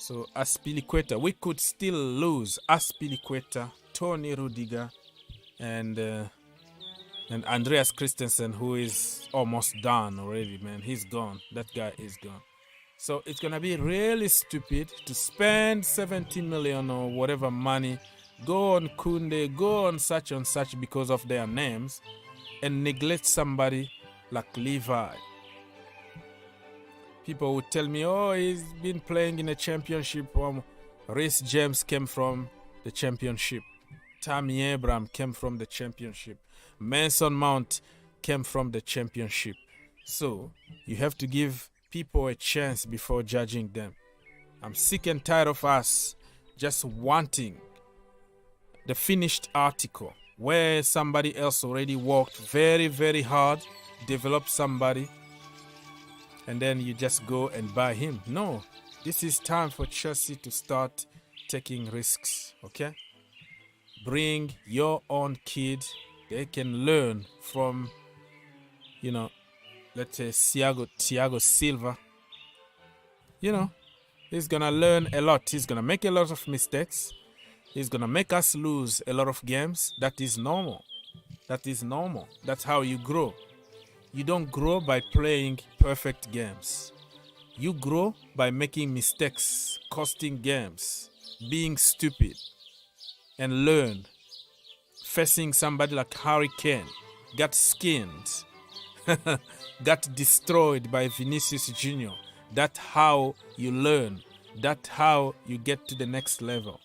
So Azpilicueta, we could still lose Azpilicueta, Tony Rudiger, and Andreas Christensen, who is almost done already, man. He's gone. That guy is gone. So it's going to be really stupid to spend 70 million or whatever money, go on Koundé, go on such and such because of their names, and neglect somebody like Levi. People would tell me, oh, he's been playing in a championship. Reece James came from the championship. Tammy Abraham came from the championship. Mason Mount came from the championship. So you have to give people a chance before judging them. I'm sick and tired of us just wanting the finished article where somebody else already worked very, very hard, developed somebody, and then you just go and buy him. No, this is time for Chelsea to start taking risks, okay? Bring your own kid. They can learn from, let's say Thiago Silva. He's going to learn a lot. He's going to make a lot of mistakes. He's going to make us lose a lot of games. That is normal. That's how you grow. You don't grow by playing perfect games. You grow by making mistakes, costing games, being stupid, and learn. Facing somebody like Harry Kane, got skinned, got destroyed by Vinicius Jr. That's how you learn. That's how you get to the next level.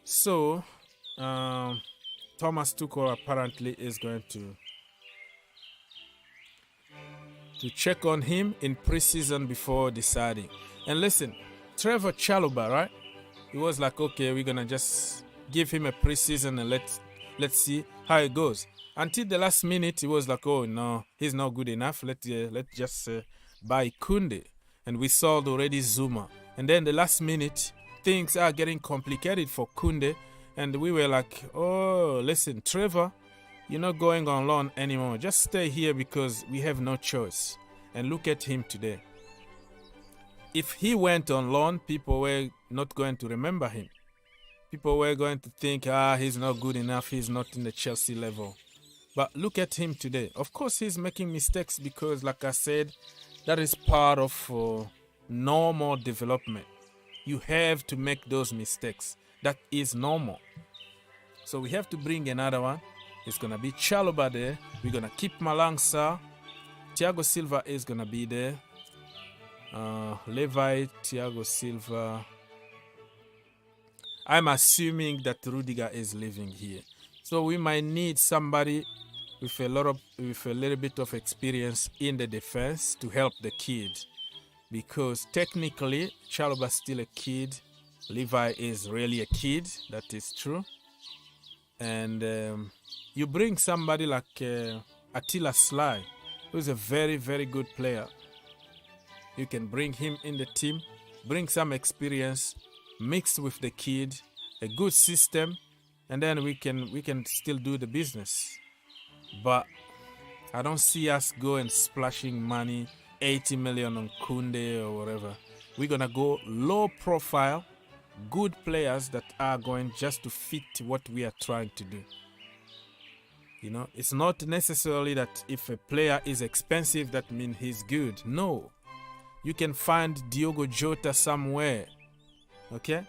So, Thomas Tuchel apparently is going to check on him in preseason before deciding. And listen, Trevor Chalobah, right? He was like, okay, we're gonna just give him a preseason and let's see how it goes. Until the last minute, he was like, oh no, he's not good enough. Let's just buy Koundé. And we sold already Zuma. And then the last minute, things are getting complicated for Koundé. And we were like, oh, listen, Trevor, you're not going on loan anymore. Just stay here because we have no choice. And look at him today. If he went on loan, people were not going to remember him. People were going to think, he's not good enough, he's not in the Chelsea level. But look at him today. Of course, he's making mistakes because, like I said, that is part of normal development. You have to make those mistakes. That is normal. So we have to bring another one. It's going to be Chalobah there. We're going to keep Malangsa. Thiago Silva is going to be there. Levi, Thiago Silva. I'm assuming that Rudiger is living here. So we might need somebody with a little bit of experience in the defense to help the kid. Because technically, Chalobah is still a kid. Levi is really a kid. That is true. And you bring somebody like Attila Sly, who's a very, very good player. You can bring him in the team, bring some experience, mix with the kid, a good system, and then we can still do the business. But I don't see us going splashing money, 80 million on Koundé or whatever. We're gonna go low profile, good players that are going just to fit what we are trying to do. You know, it's not necessarily that if a player is expensive, that means he's good. No. You can find Diogo Jota somewhere. Okay?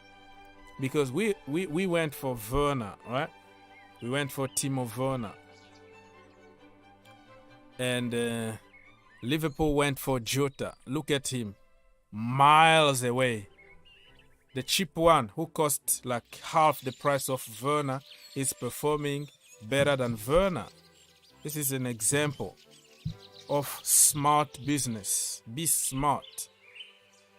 Because we went for Werner, right? We went for Timo Werner. And Liverpool went for Jota. Look at him. Miles away. The cheap one, who cost like half the price of Werner, is performing better than Werner. This is an example of smart business. Be smart.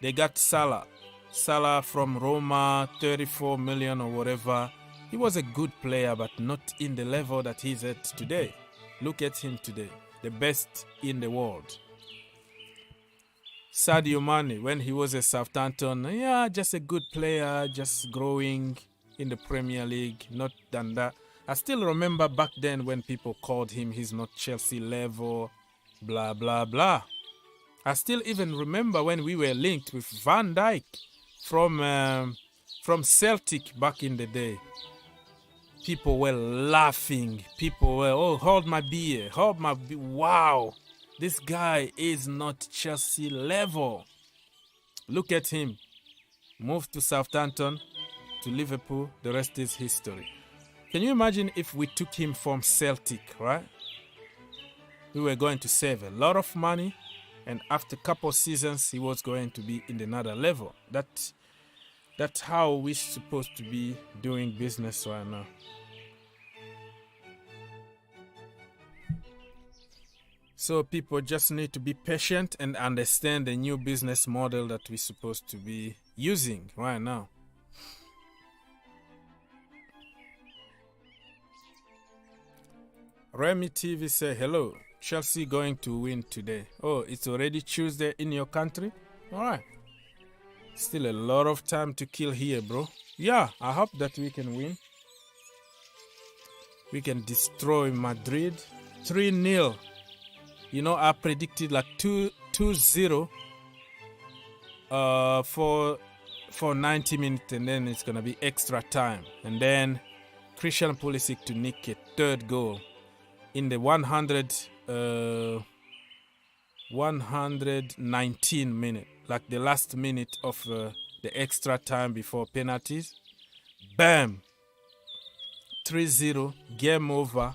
They got Salah. Salah from Roma, 34 million or whatever. He was a good player, but not in the level that he's at today. Look at him today. The best in the world. Sadio Mane, when he was at Southampton, just a good player, just growing in the Premier League, not than that. I still remember back then when people called him, he's not Chelsea level, blah, blah, blah. I still even remember when we were linked with Van Dijk from Celtic back in the day. People were laughing. People were, hold my beer, hold my beer. Wow, this guy is not Chelsea level. Look at him. Moved to Southampton, to Liverpool. The rest is history. Can you imagine if we took him from Celtic, right? We were going to save a lot of money, and after a couple of seasons, he was going to be in another level. That's how we're supposed to be doing business right now. So people just need to be patient and understand the new business model that we're supposed to be using right now. Remy TV say, hello, Chelsea going to win today. Oh, it's already Tuesday in your country? Alright. Still a lot of time to kill here, bro. Yeah, I hope that we can win. We can destroy Madrid. 3-0. You know, I predicted like 2-0 for 90 minutes, and then it's going to be extra time. And then Christian Pulisic to nick a third goal in the 119 minute, like the last minute of the extra time before penalties. Bam! 3-0, game over.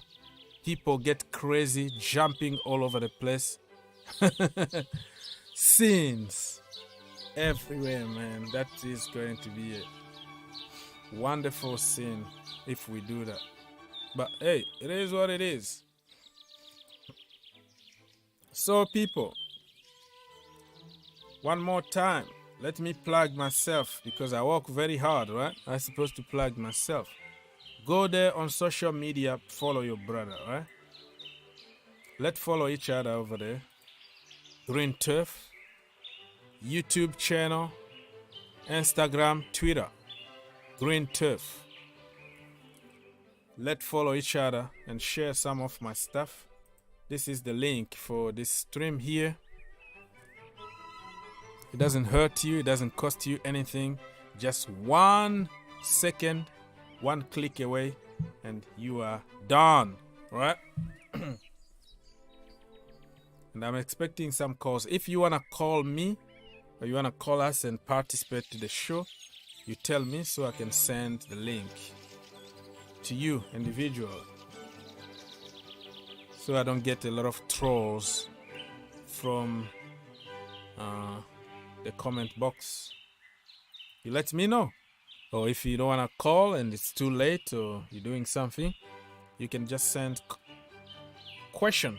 People get crazy, jumping all over the place. Scenes everywhere, man. That is going to be a wonderful scene if we do that. But hey, it is what it is. So people, one more time, let me plug myself because I work very hard, right? I'm supposed to plug myself. Go there on social media, follow your brother, right? Let's follow each other over there. Green Turf, YouTube channel, Instagram, Twitter, Green Turf. Let's follow each other and share some of my stuff. This is the link for this stream here. It doesn't hurt you, it doesn't cost you anything. Just 1 second one click away and you are done, right? And I'm expecting some calls. If you want to call me or you want to call us and participate to the show, you tell me so I can send the link to you individually, so I don't get a lot of trolls from the comment box. You let me know. Or if you don't want to call and it's too late or you're doing something, you can just send question,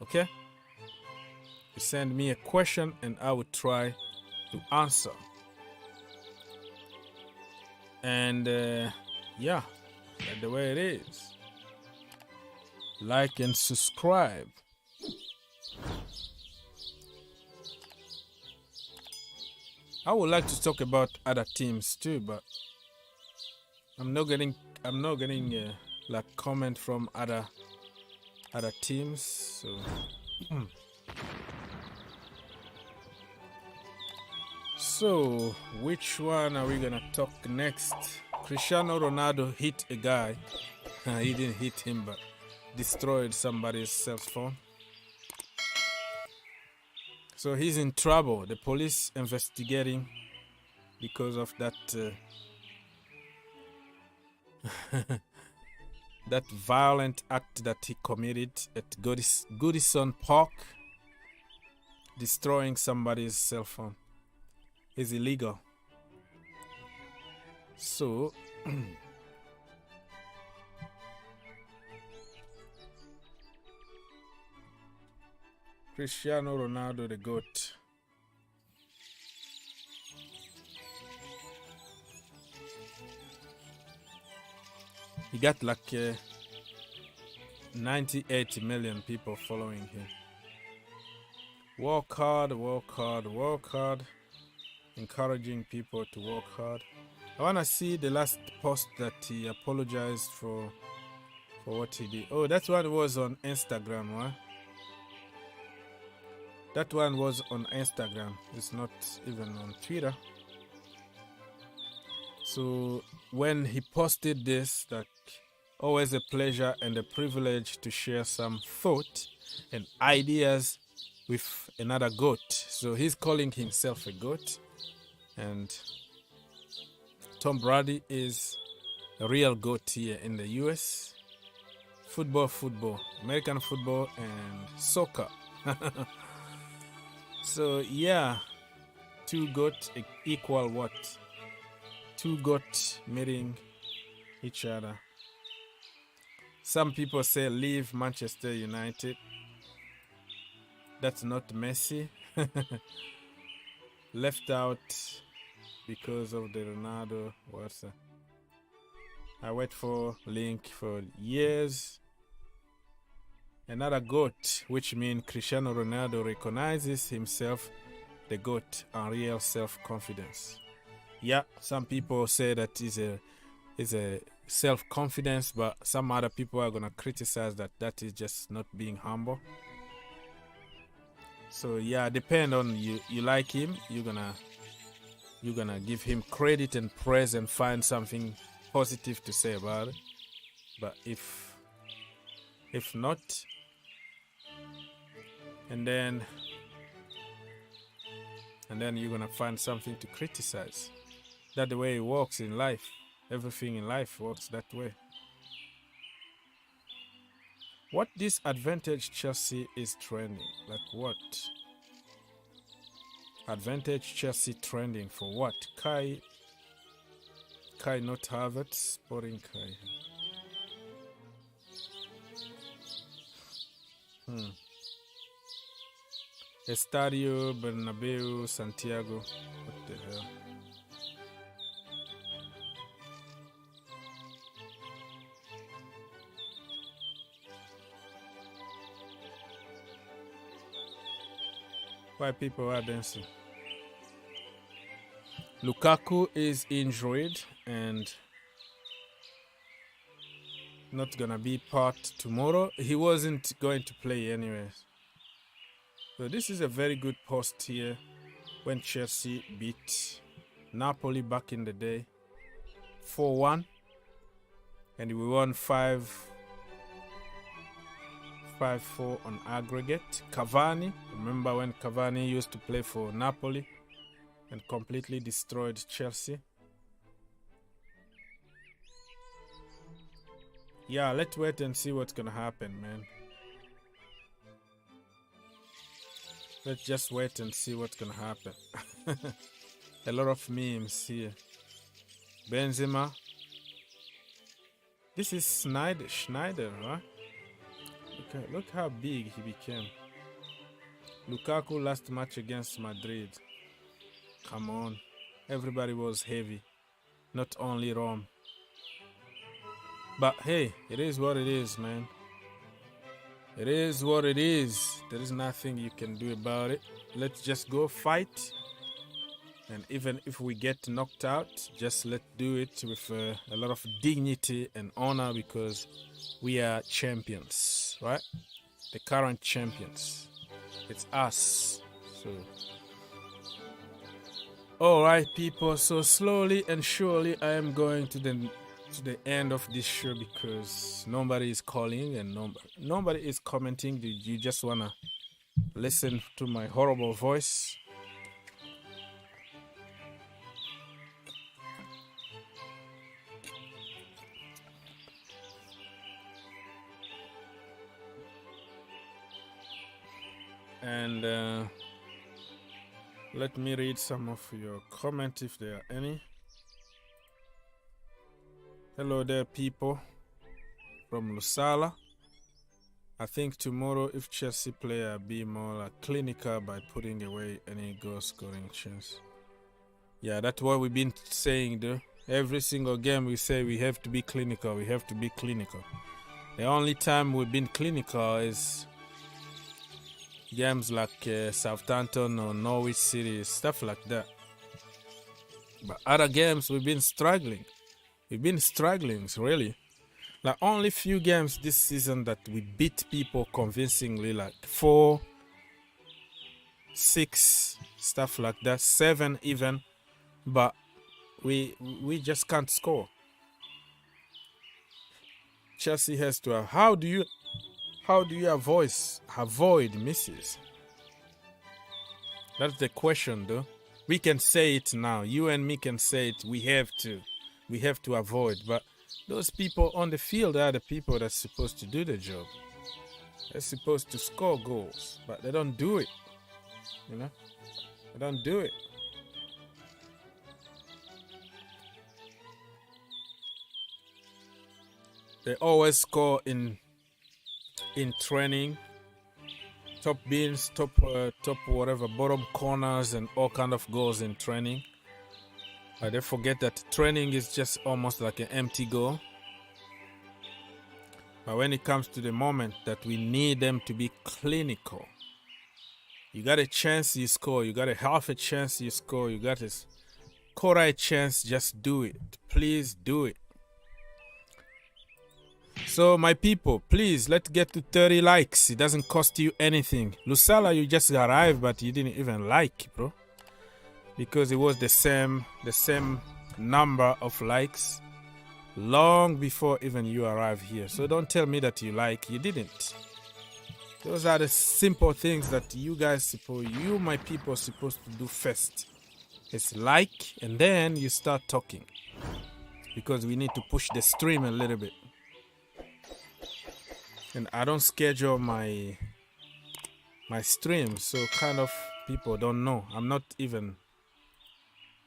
okay? You send me a question and I will try to answer. And yeah, that's the way it is. Like and subscribe. I would like to talk about other teams too, but I'm not getting like comment from other teams. So so which one are we gonna talk next? Cristiano Ronaldo hit a guy. He didn't hit him, but destroyed somebody's cell phone. So he's in trouble. The police investigating because of that that violent act that he committed at Goodison Park, destroying somebody's cell phone. Is illegal. So Cristiano Ronaldo, the GOAT. He got like 98 million people following him. Work hard, work hard, work hard. Encouraging people to work hard. I want to see the last post that he apologized for what he did. Oh, that one was on Instagram, right? That one was on Instagram. It's not even on Twitter. So when he posted this, that always a pleasure and a privilege to share some thought and ideas with another GOAT. So he's calling himself a GOAT. And Tom Brady is a real GOAT here in the US. Football, American football and soccer. So yeah, two GOAT equal what? Two GOAT meeting each other. Some people say leave Manchester United. That's not Messi. Left out because of the Ronaldo. What's that? I wait for link for years. Another GOAT, which means Cristiano Ronaldo recognizes himself the GOAT and real self-confidence. Yeah, some people say that is a self-confidence, but some other people are gonna criticize that is just not being humble. So yeah, depend on you like him, you're gonna give him credit and praise and find something positive to say about it. But if not, and then you're gonna find something to criticize. That's the way it works in life. Everything in life works that way. What disadvantage Chelsea is trending? Like what? Advantage Chelsea trending for what? Kai not Harvard, Sporting Kai. Estadio Bernabeu, Santiago. What the hell? Why people are dancing? Lukaku is injured and not gonna be part tomorrow. He wasn't going to play anyways. So this is a very good post here when Chelsea beat Napoli back in the day 4-1. and we won 5-4 on aggregate. Cavani, remember when Cavani used to play for Napoli and completely destroyed Chelsea? Yeah, let's wait and see what's gonna happen, man. Let's just wait and see what's gonna happen. A lot of memes here. Benzema. This is Schneider, right? Look how big he became. Lukaku last match against Madrid. Come on. Everybody was heavy. Not only Rome. But hey, it is what it is, man. It is what it is. There is nothing you can do about it. Let's just go fight. And even if we get knocked out, just let's do it with a lot of dignity and honor, because we are champions, right? The current champions. It's us. So, all right, people. So slowly and surely, I am going to the end of this show, because nobody is calling and nobody is commenting. You just wanna listen to my horrible voice? And let me read some of your comments if there are any. Hello there, people from Lusala. I think tomorrow, if Chelsea player be more clinical by putting away any goal scoring chance. Yeah, that's what we've been saying, though. Every single game we say we have to be clinical. We have to be clinical. The only time we've been clinical is games like Southampton or Norwich City, stuff like that. But other games we've been struggling. We've been struggling, really. Like only few games this season that we beat people convincingly, like 4, 6, stuff like that, 7 even. But we just can't score. Chelsea has to have. How do you avoid misses? That's the question, though. We can say it now. You and me can say it. We have to avoid. But those people on the field are the people that's supposed to do the job. They're supposed to score goals, but they don't do it. You know, they don't do it. They always score in training, top bins, top whatever, bottom corners, and all kind of goals in training. But they forget that training is just almost like an empty goal. But when it comes to the moment that we need them to be clinical, you got a chance, you score. You got a half a chance, you score. You got a quarter chance, just do it. Please do it. So my people, please, let's get to 30 likes. It doesn't cost you anything. Lusala, you just arrived, but you didn't even like, bro. Because it was the same number of likes long before even you arrived here. So don't tell me that you didn't. Those are the simple things that you my people, supposed to do first. It's like, and then you start talking. Because we need to push the stream a little bit. And I don't schedule my stream, so kind of people don't know. I'm not even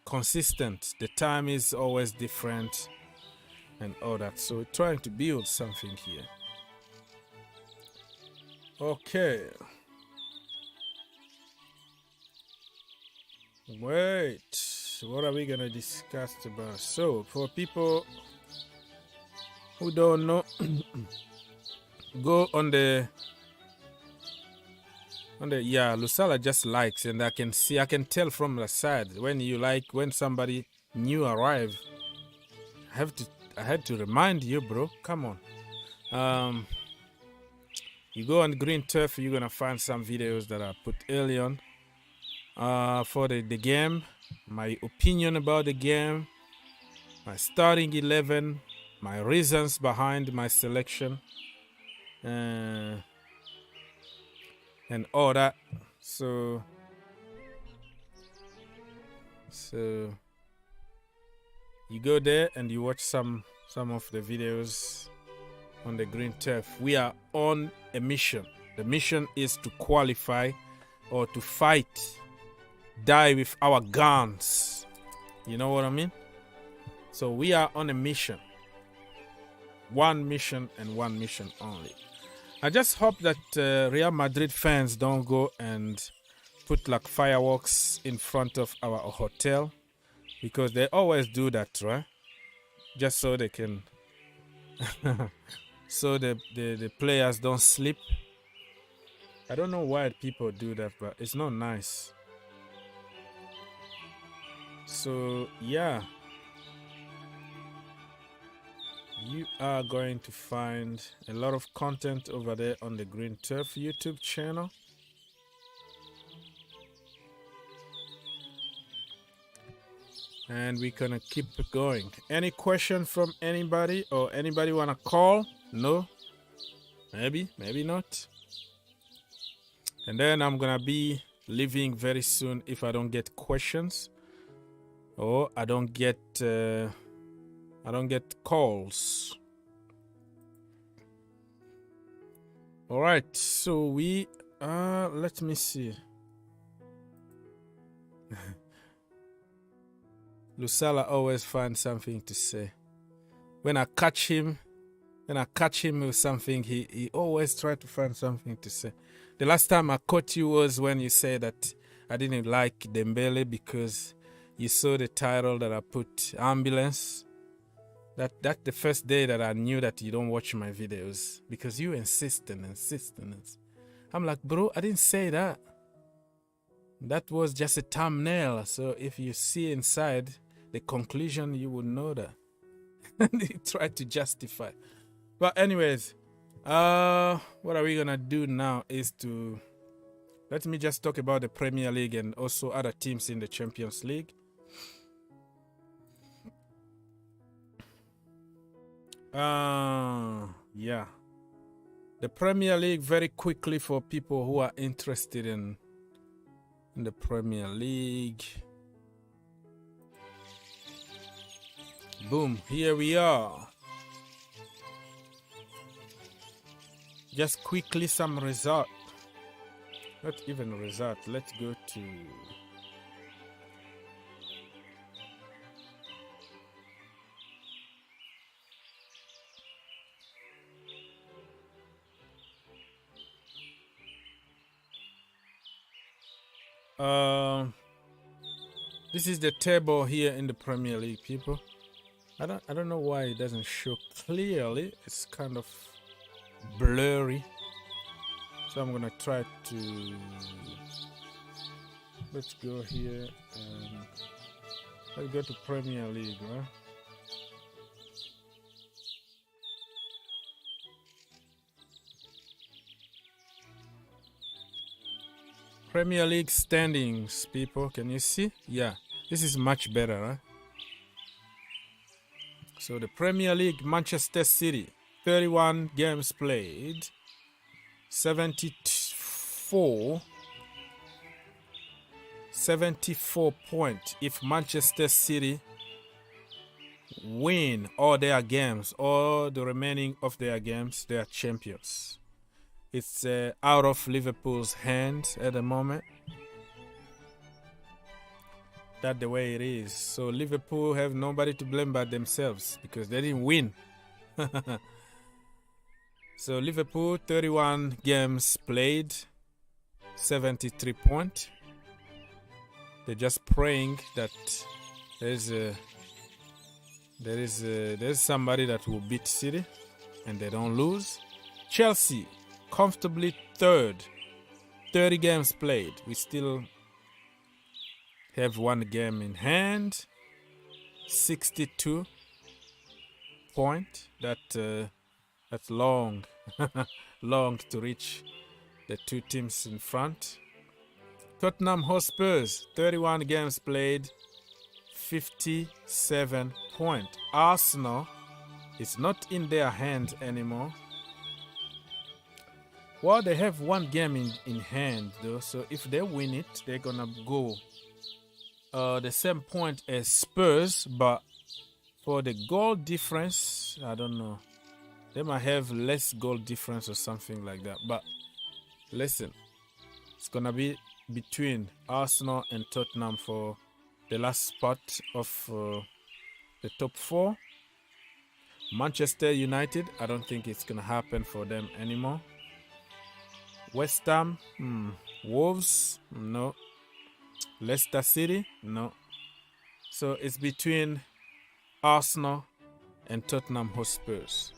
consistent. The time is always different and all that. So we're trying to build something here. Okay. Wait. What are we gonna discuss about? So for people who don't know, go on the Lusala just likes, and I can tell from the side when somebody new arrive. I had to remind you, bro. Come on. You go on Green Turf, you're gonna find some videos that I put early on for the game, my opinion about the game, my starting 11, my reasons behind my selection, and all that. So you go there and you watch some of the videos on the green turf. We are on a mission. The mission is to qualify or to fight, die with our guns. You know what I mean? So we are on a mission. One mission and one mission only. I just hope that Real Madrid fans don't go and put like fireworks in front of our hotel, because they always do that, right? Just so they can so the players don't sleep. I don't know why people do that, but it's not nice. So yeah, you are going to find a lot of content over there on the Green Turf YouTube channel. And we're gonna keep it going. Any question from anybody, or anybody wanna call? No? Maybe, maybe not. And then I'm gonna be leaving very soon if I don't get questions, or I don't get calls. All right, so we let me see. Lusala always finds something to say. When I catch him with something, he always tries to find something to say. The last time I caught you was when you said that I didn't like Dembele because you saw the title that I put, ambulance. That's the first day that I knew that you don't watch my videos, because you insistent. I'm like, bro, I didn't say that. That was just a thumbnail. So if you see inside the conclusion, you will know that. And he tried to justify. But anyways, what are we gonna do now is to let me just talk about the Premier League and also other teams in the Champions League. Yeah, the Premier League, very quickly for people who are interested in the Premier League. Boom, here we are. Just quickly some result. Not even result. Let's go to this is the table here in the Premier League, people. I don't know why it doesn't show clearly. It's kind of blurry. So I'm gonna try to, let's go here and let's go to Premier League, right? Premier League standings, people. Can you see? Yeah, this is much better, right? So the Premier League, Manchester City, 31 games played, 74 points. If Manchester City win all their games, all the remaining of their games, they are champions. It's out of Liverpool's hands at the moment. That's the way it is. So Liverpool have nobody to blame but themselves because they didn't win. So Liverpool, 31 games played, 73 points. They're just praying that there's somebody that will beat City and they don't lose. Chelsea, comfortably third, 30 games played. We still have one game in hand, 62 points. That's long, long to reach the two teams in front. Tottenham Hotspurs, 31 games played, 57 points. Arsenal It's not in their hands anymore. Well, they have one game in hand though, so if they win it, they're gonna go the same point as Spurs, but for the goal difference, I don't know. They might have less goal difference or something like that. But listen, it's gonna be between Arsenal and Tottenham for the last spot of the top 4. Manchester United, I don't think it's gonna happen for them anymore. West Ham, Wolves, no. Leicester City, no. So it's between Arsenal and Tottenham Hotspurs.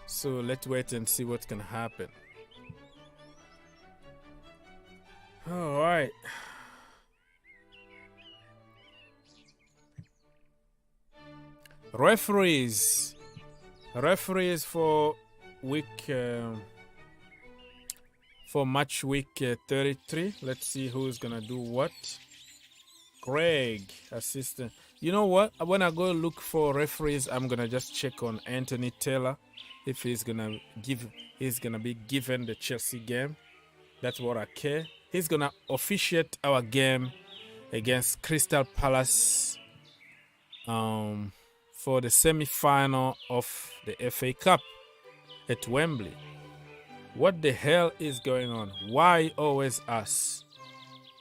So let's wait and see what's gonna happen. All right. Referees for match week 33. Let's see who's gonna do what. Craig, assistant. You know what? When I go look for referees, I'm gonna just check on Anthony Taylor if he's gonna be given the Chelsea game. That's what I care. He's gonna officiate our game against Crystal Palace for the semi-final of the FA Cup at Wembley. What the hell is going on? Why always us?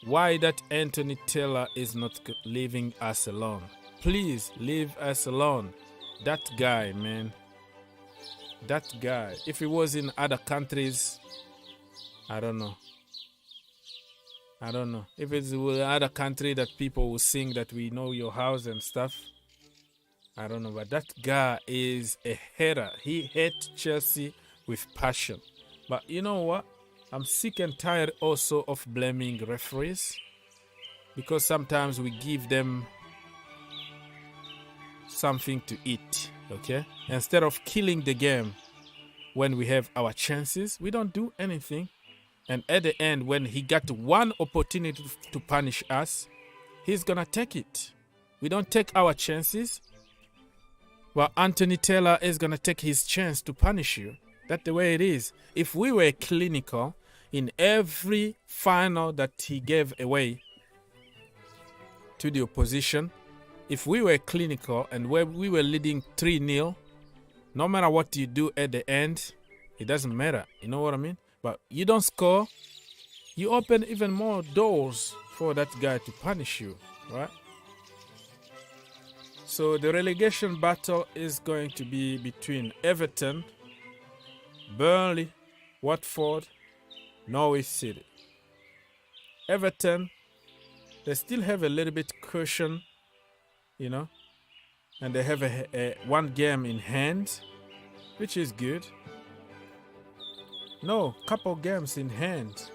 Why that Anthony Taylor is not leaving us alone? Please leave us alone. That guy, man. That guy. If he was in other countries, I don't know. If it's other country that people will sing that we know your house and stuff, I don't know. But that guy is a hater. He hates Chelsea with passion. But you know what? I'm sick and tired also of blaming referees, because sometimes we give them something to eat, okay? Instead of killing the game when we have our chances, we don't do anything. And at the end, when he got one opportunity to punish us, he's gonna take it. We don't take our chances. Well, Anthony Taylor is gonna take his chance to punish you. That's the way it is. If we were clinical in every final that he gave away to the opposition, if we were clinical and we were leading 3-0, no matter what you do at the end, it doesn't matter. You know what I mean? But you don't score, you open even more doors for that guy to punish you, right? So the relegation battle is going to be between Everton, Burnley, Watford, Norwich City. Everton, they still have a little bit cushion, you know, and they have a one game in hand, which is good. No, couple games in hand.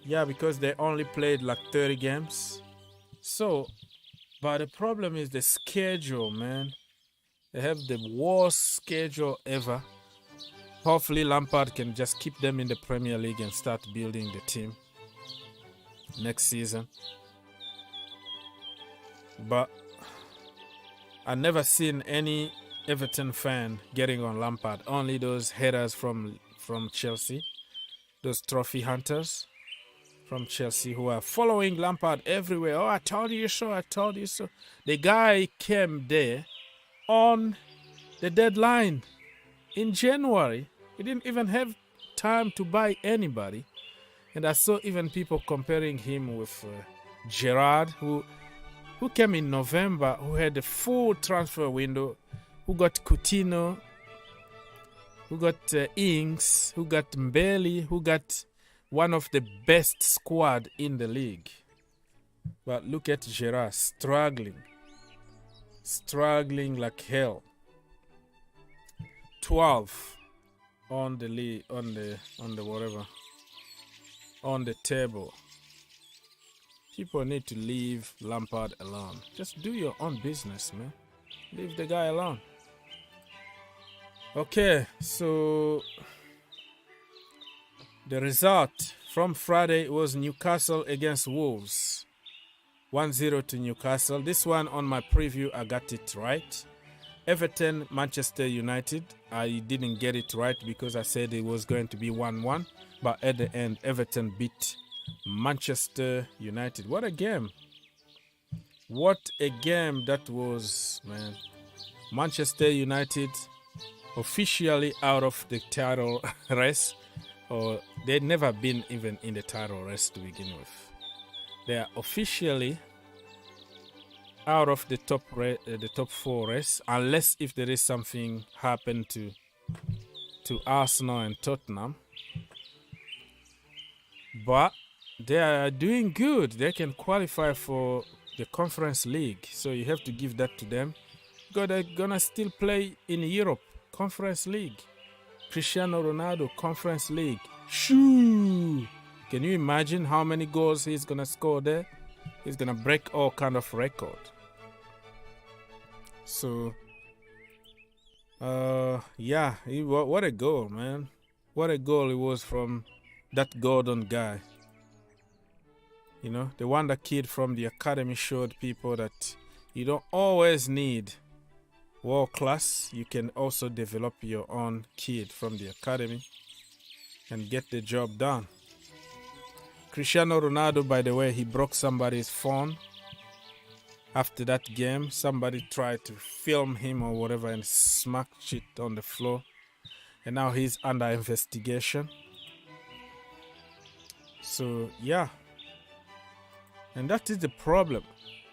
Yeah, because they only played like 30 games. So, but the problem is the schedule, man. They have the worst schedule ever. Hopefully Lampard can just keep them in the Premier League and start building the team next season. But I've never seen any Everton fan getting on Lampard. Only those haters from Chelsea, those trophy hunters from Chelsea who are following Lampard everywhere. Oh, I told you so, I told you so. The guy came there on the deadline in January. He didn't even have time to buy anybody. And I saw even people comparing him with Gerrard, who came in November, who had a full transfer window, who got Coutinho, who got Ings, who got Mbele, who got one of the best squad in the league. But look at Gerrard struggling like hell. 12 on the league, on the table. People need to leave Lampard alone. Just do your own business, man. Leave the guy alone. Okay, so the result from Friday was Newcastle against Wolves. 1-0 to Newcastle. This one on my preview, I got it right. Everton, Manchester United. I didn't get it right because I said it was going to be 1-1. But at the end, Everton beat Manchester United. What a game. What a game that was, man. Manchester United officially out of the title race. Or they'd never been even in the title race to begin with. They are officially out of the top 4 race, unless if there is something happen to Arsenal and Tottenham. But they are doing good. They can qualify for the Conference League, so you have to give that to them. Because they're gonna still play in Europe, Conference League. Cristiano Ronaldo, Conference League. Shoo! Can you imagine how many goals he's gonna score there? He's gonna break all kind of record. So, yeah, what a goal, man. What a goal it was from that Gordon guy. You know, the Wonder Kid from the academy showed people that you don't always need world class. You can also develop your own kid from the academy and get the job done. Cristiano Ronaldo, by the way, he broke somebody's phone. After that game, somebody tried to film him or whatever and smacked it on the floor. And now he's under investigation. So, yeah. And that is the problem.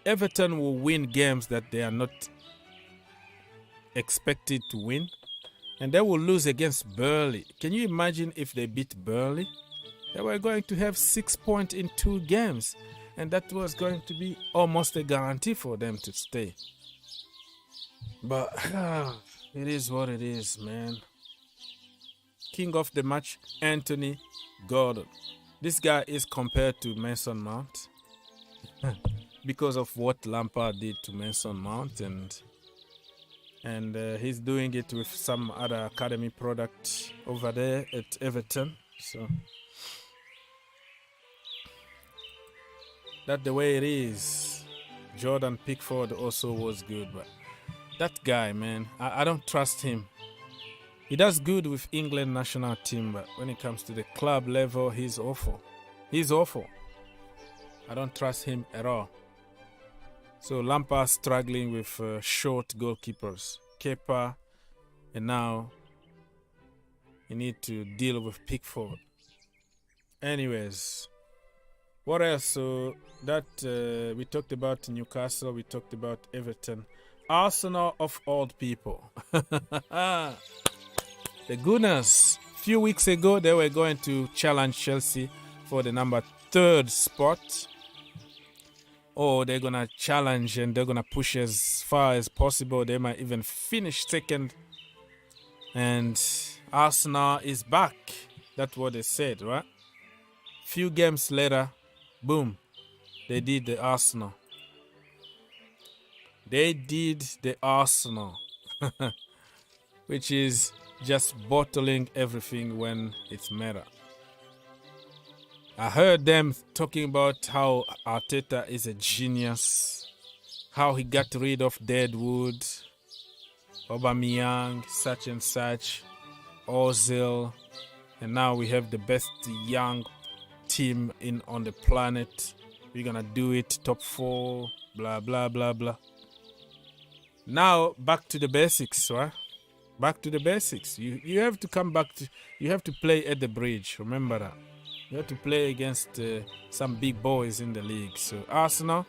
Everton will win games that they are not expected to win. And they will lose against Burnley. Can you imagine if they beat Burnley? They were going to have 6 points in 2 games. And that was going to be almost a guarantee for them to stay. But it is what it is, man. King of the match, Anthony Gordon. This guy is compared to Mason Mount because of what Lampard did to Mason Mount, and he's doing it with some other academy product over there at Everton. So that's the way it is. Jordan Pickford also was good, but that guy, man, I don't trust him. He does good with England national team, but when it comes to the club level, he's awful. He's awful. I don't trust him at all. So Lampard struggling with short goalkeepers, Kepa, and now you need to deal with Pickford. Anyways, what else? So that we talked about Newcastle, we talked about Everton, Arsenal of all people. The Gunners, few weeks ago, they were going to challenge Chelsea for the number 3rd spot. Or they're going to challenge and they're going to push as far as possible. They might even finish 2nd. And Arsenal is back. That's what they said, right? Few games later, boom, they did the Arsenal. They did the Arsenal. Which is just bottling everything when it's matter. I heard them talking about how Arteta is a genius, how he got rid of Deadwood, Aubameyang, such and such, Ozil, and now we have the best young team on the planet. We're gonna do it, top 4, blah blah blah blah. Now back to the basics, right? Back to the basics. You have to come back to. You have to play at the bridge. Remember that. You have to play against some big boys in the league. So Arsenal,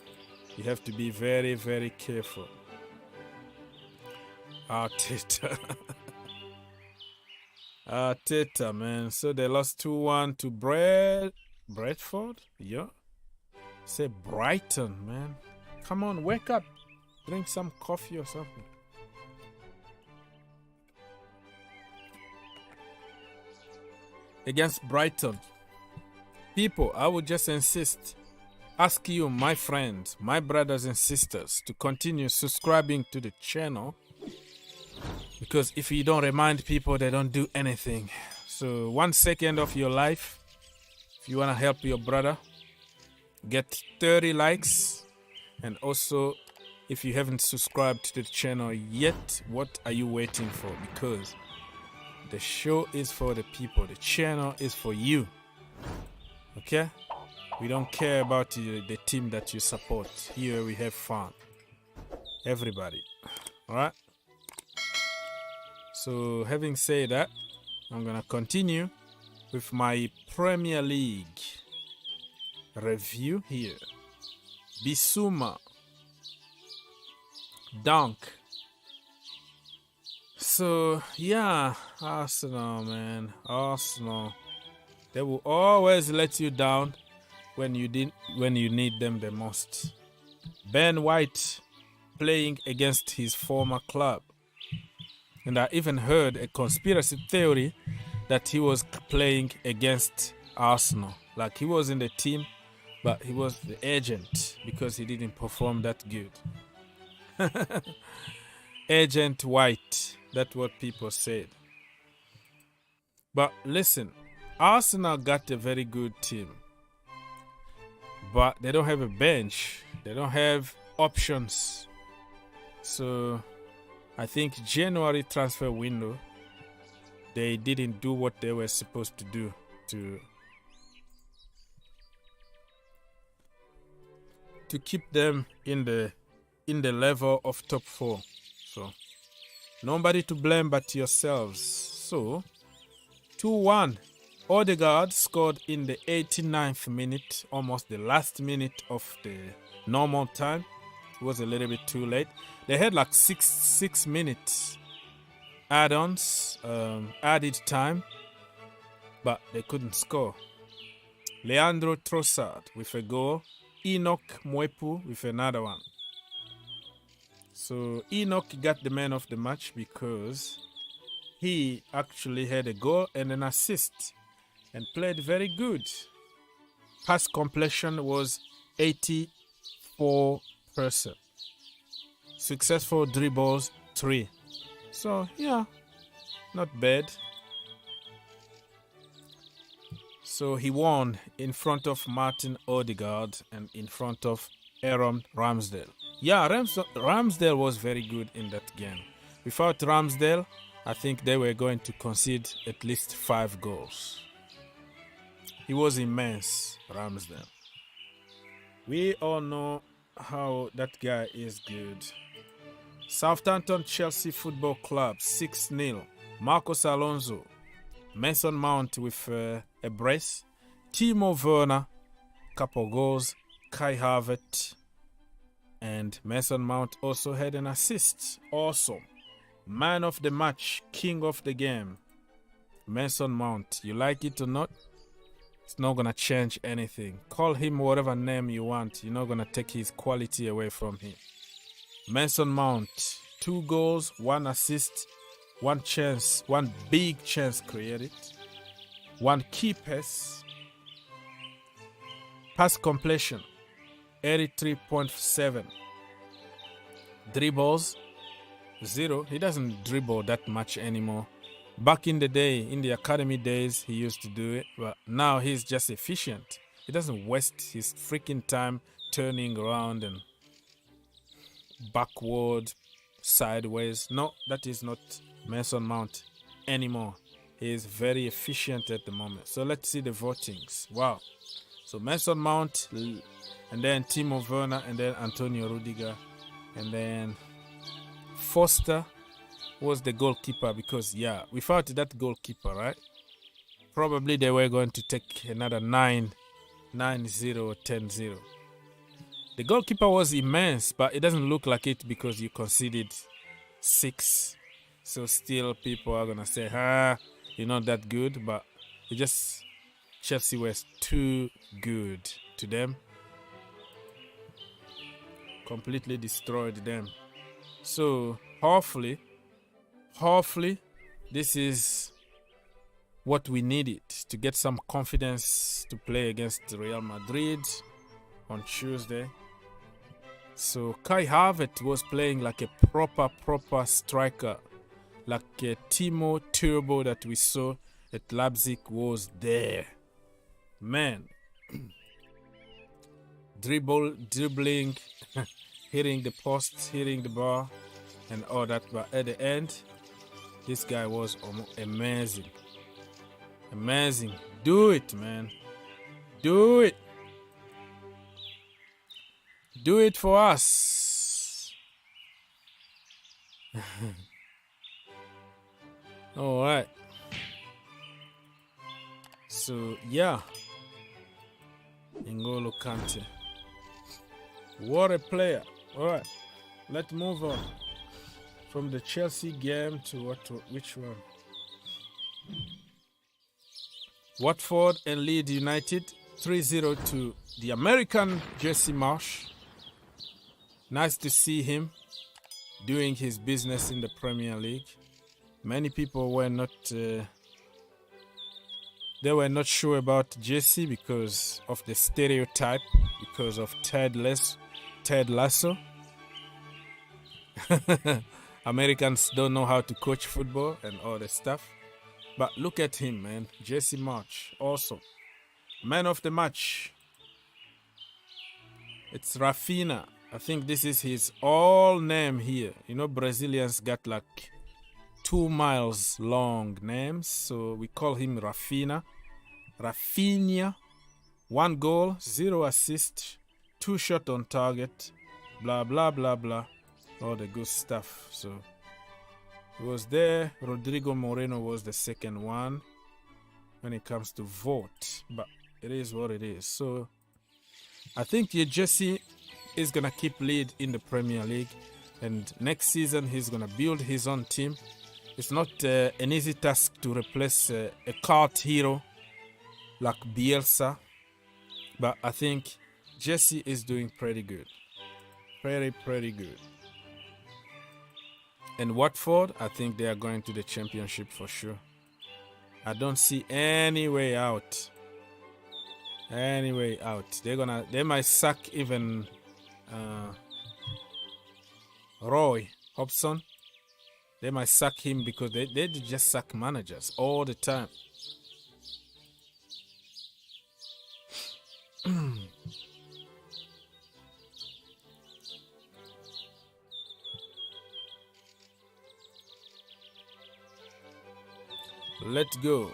you have to be very, very careful. Arteta. Arteta, man. So they lost 2-1 to Bradford. Yeah. Say Brighton, man. Come on, wake up. Drink some coffee or something. Against Brighton. People, I would just ask you, my friends, my brothers and sisters, to continue subscribing to the channel. Because if you don't remind people, they don't do anything. So 1 second of your life, if you want to help your brother, get 30 likes And also, if you haven't subscribed to the channel yet, what are you waiting for? Because the show is for the people. The channel is for you. Okay? We don't care about the team that you support. Here we have fun. Everybody. Alright? So, having said that, I'm going to continue with my Premier League review here. Bissouma. Dunk. So, yeah, Arsenal, man. Arsenal. They will always let you down when you need them the most. Ben White playing against his former club. And I even heard a conspiracy theory that he was playing against Arsenal. Like he was in the team, but he was the agent because he didn't perform that good. Agent White, that's what people said. But listen, Arsenal got a very good team. But they don't have a bench. They don't have options. So I think January transfer window, they didn't do what they were supposed to do to keep them in the level of top 4. So nobody to blame but yourselves. So 2-1. Odegaard scored in the 89th minute, almost the last minute of the normal time. It was a little bit too late. They had like six minutes add-ons, added time, but they couldn't score. Leandro Trossard with a goal. Enoch Mwepu with another one. So Enoch got the man of the match because he actually had a goal and an assist and played very good. Pass completion was 84%. Successful dribbles 3. So yeah, not bad. So he won in front of Martin Odegaard and in front of Aaron Ramsdale. Yeah, Ramsdale was very good in that game. Without Ramsdale, I think they were going to concede at least 5 goals. He was immense, Ramsdale. We all know how that guy is good. Southampton Chelsea Football Club 6-0. Marcos Alonso. Mason Mount with a brace. Timo Werner, couple goals. Kai Havertz. And Mason Mount also had an assist. Awesome. Man of the match, king of the game. Mason Mount. You like it or not? It's not going to change anything. Call him whatever name you want. You're not going to take his quality away from him. Mason Mount. 2 goals, 1 assist, 1 chance, 1 big chance created. 1 key pass. Pass completion. 83.7. Dribbles. 0. He doesn't dribble that much anymore. Back in the day, in the academy days, he used to do it. But now he's just efficient. He doesn't waste his freaking time turning around and backward, sideways. No, that is not Mason Mount anymore. He is very efficient at the moment. So let's see the votings. Wow. So Mason Mount, and then Timo Werner, and then Antonio Rudiger, and then Foster was the goalkeeper because, yeah, without that goalkeeper, right, probably they were going to take another 9-0, 10-0. The goalkeeper was immense, but it doesn't look like it because you conceded 6. So still people are going to say, you're not that good, but it just, Chelsea was too good to them. Completely destroyed them. So hopefully this is what we needed to get some confidence to play against Real Madrid on Tuesday. So Kai Havertz was playing like a proper striker, like a Timo Turbo that we saw at Leipzig was there. Man, dribbling, hitting the post, hitting the bar, and all that. But at the end, this guy was amazing. Amazing. Do it, man. Do it. Do it for us. All right. So, yeah. N'Golo Kante. What a player. All right. Let's move on from the Chelsea game to which one? Watford and Leeds United 3-0 to the American Jesse Marsh. Nice to see him doing his business in the Premier League. Many people were not sure about Jesse because of the stereotype, because of Ted Lasso. Americans don't know how to coach football and all that stuff. But look at him, man. Jesse Marsh, awesome. Man of the match. It's Rafinha. I think this is his all name here. You know, Brazilians got like 2 miles long names, so we call him Rafinha. Rafinha. 1 goal, 0 assist, 2 shots on target, blah blah blah blah, all the good stuff. So he was there. Rodrigo Moreno was the second one when it comes to vote, but it is what it is. So I think Jesse is gonna keep lead in the Premier League, and next season he's gonna build his own team. It's not an easy task to replace a cult hero like Bielsa, but I think Jesse is doing pretty good. Pretty good. And Watford, I think they are going to the championship for sure. I don't see any way out. They might sack even Roy Hobson. They might sack him because they just sack managers all the time. Let's go.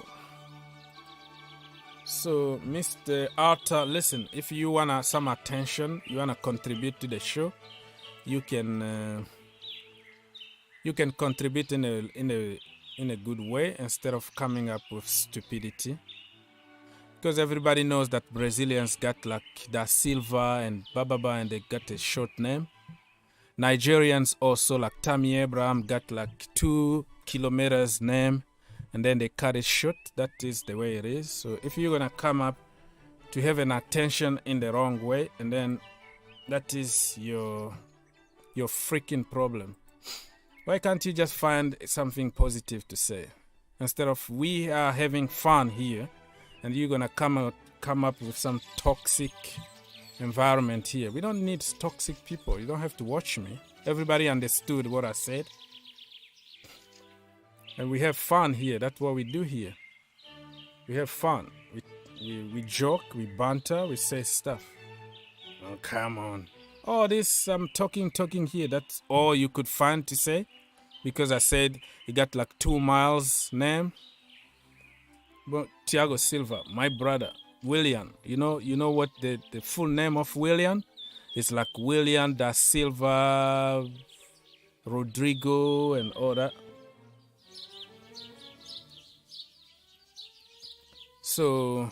So, Mr. Arthur, listen, if you want some attention, you want to contribute to the show, you can contribute in a good way instead of coming up with stupidity. Because everybody knows that Brazilians got like Da Silva and Bababa, and they got a short name. Nigerians also, like Tammy Abraham, got like 2 kilometers name, and then they cut it short. That is the way it is. So if you're gonna come up to have an attention in the wrong way, and then that is your freaking problem. Why can't you just find something positive to say instead of we are having fun here, and you're gonna come up with some toxic environment here? We don't need toxic people. You don't have to watch me. Everybody understood what I said. And we have fun here. That's what we do here. We have fun. We joke, we banter, we say stuff. Oh, come on. Oh, this talking here. That's all you could find to say? Because I said he got like 2 miles name. But Thiago Silva, my brother, William. You know what the full name of William? It's like William da Silva, Rodrigo, and all that. So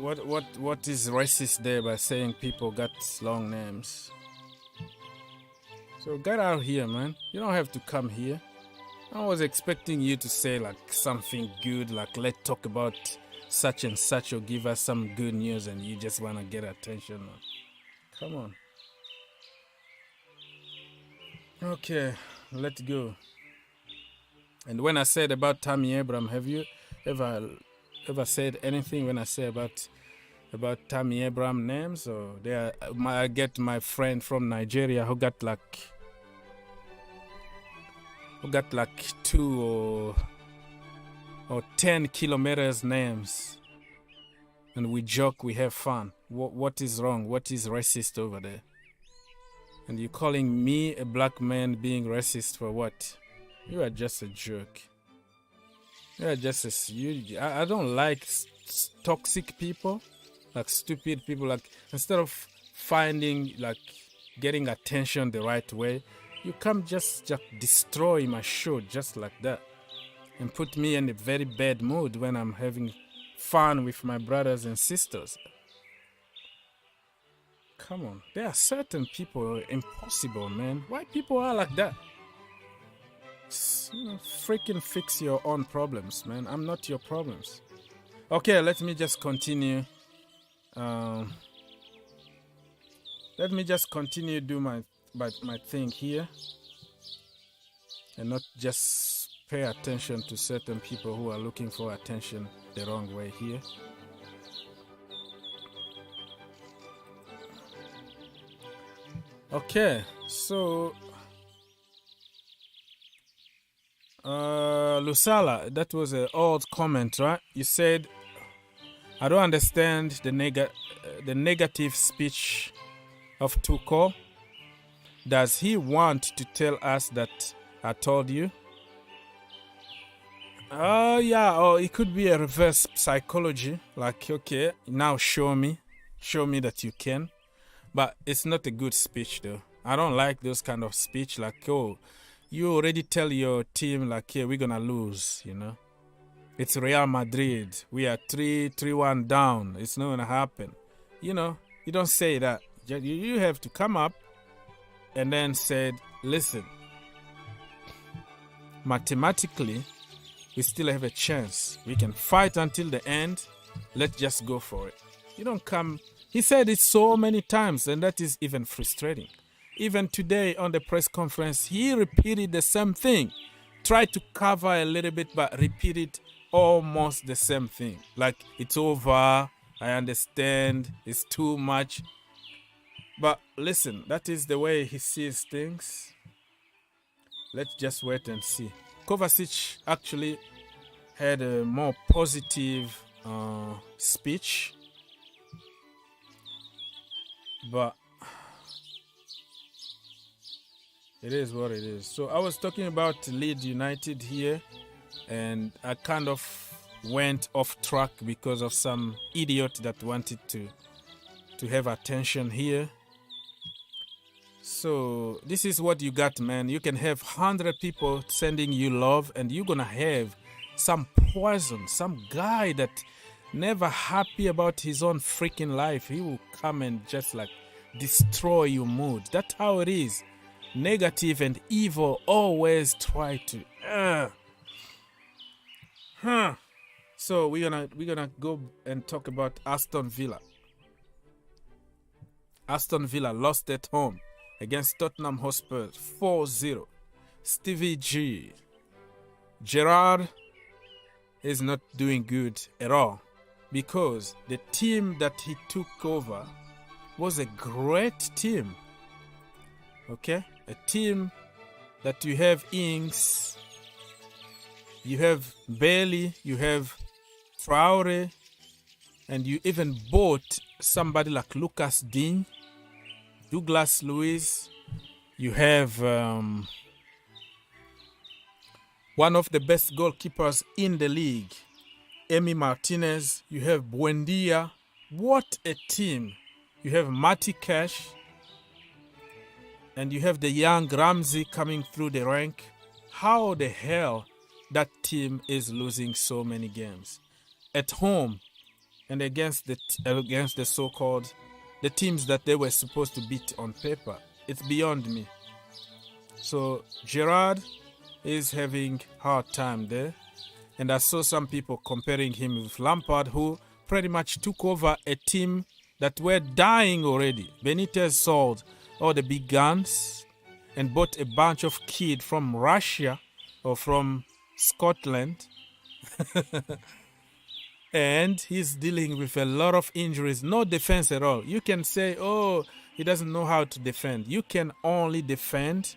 what is racist there by saying people got long names? So get out here, man. You don't have to come here. I was expecting you to say like something good, like let's talk about such and such, or give us some good news, and you just want to get attention. Come on. Okay, let's go. And when I said about Tammy Abraham, have you ever said anything when I say about Tammy Abraham names? Or I get my friend from Nigeria who got like 2 or 10 kilometers names, and we joke, we have fun. What is wrong? What is racist over there? And you calling me a black man being racist for what? You are just a jerk. You are just a... I don't like toxic people, like stupid people. Like, instead of finding, like, getting attention the right way, you come just destroy my show just like that and put me in a very bad mood when I'm having fun with my brothers and sisters. Come on, there are certain people impossible, man. Why people are like that? Freaking fix your own problems, man. I'm not your problems. Okay, let me just continue. Let me just continue do my thing here, and not just pay attention to certain people who are looking for attention the wrong way here. Okay, so Lusala, that was an old comment, right? You said, I don't understand the negative speech of Tuchel. Does he want to tell us that I told you? Yeah, or it could be a reverse psychology. Like, okay, now show me that you can. But it's not a good speech, though. I don't like those kind of speech. Like, oh, you already tell your team, like, yeah, we're gonna lose, you know. It's Real Madrid. We are 3-1 down. It's not gonna happen. You know, you don't say that. You have to come up and then said, listen, mathematically, we still have a chance. We can fight until the end. Let's just go for it. You don't come. He said it so many times, and that is even frustrating. Even today on the press conference, he repeated the same thing. Tried to cover a little bit, but repeated almost the same thing. Like, it's over, I understand, it's too much. But listen, that is the way he sees things. Let's just wait and see. Kovacic actually had a more positive speech. But it is what it is. So I was talking about Leeds United here, and I kind of went off track because of some idiot that wanted to have attention here. So this is what you got, man. You can have 100 people sending you love, and you're gonna have some poison, some guy that never happy about his own freaking life. He will come and just like destroy your mood. That's how it is. Negative and evil always try to So we're gonna go and talk about Aston Villa. Aston Villa lost at home against Tottenham Hotspur 4-0. Stevie G. Gerrard is not doing good at all, because the team that he took over was a great team. Okay? A team that you have Ings, you have Bailey, you have Traore, and you even bought somebody like Lucas Digne, Douglas Luiz. You have one of the best goalkeepers in the league, Emi Martinez. You have Buendia. What a team. You have Matty Cash. And you have the young Ramsey coming through the rank. How the hell that team is losing so many games at home and against the so-called the teams that they were supposed to beat on paper? It's beyond me. So Gerrard is having hard time there, and I saw some people comparing him with Lampard, who pretty much took over a team that were dying already. Benitez sold all the big guns and bought a bunch of kids from Russia or from Scotland. And he's dealing with a lot of injuries, no defense at all. You can say, oh, he doesn't know how to defend. You can only defend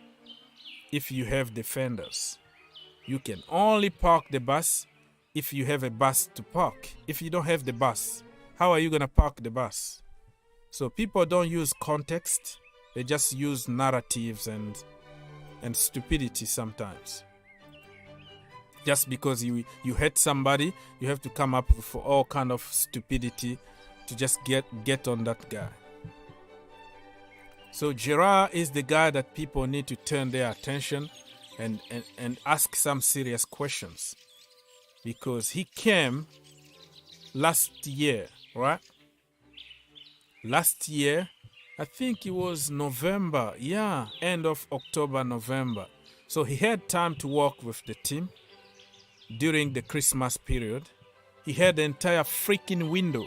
if you have defenders. You can only park the bus if you have a bus to park. If you don't have the bus, how are you going to park the bus? So people don't use context. They just use narratives and stupidity sometimes. Just because you hate somebody, you have to come up with all kind of stupidity to just get on that guy. So Gerrard is the guy that people need to turn their attention and ask some serious questions. Because he came last year, right? Last year, I think it was November. Yeah, end of October, November. So he had time to work with the team during the Christmas period. He had the entire freaking window.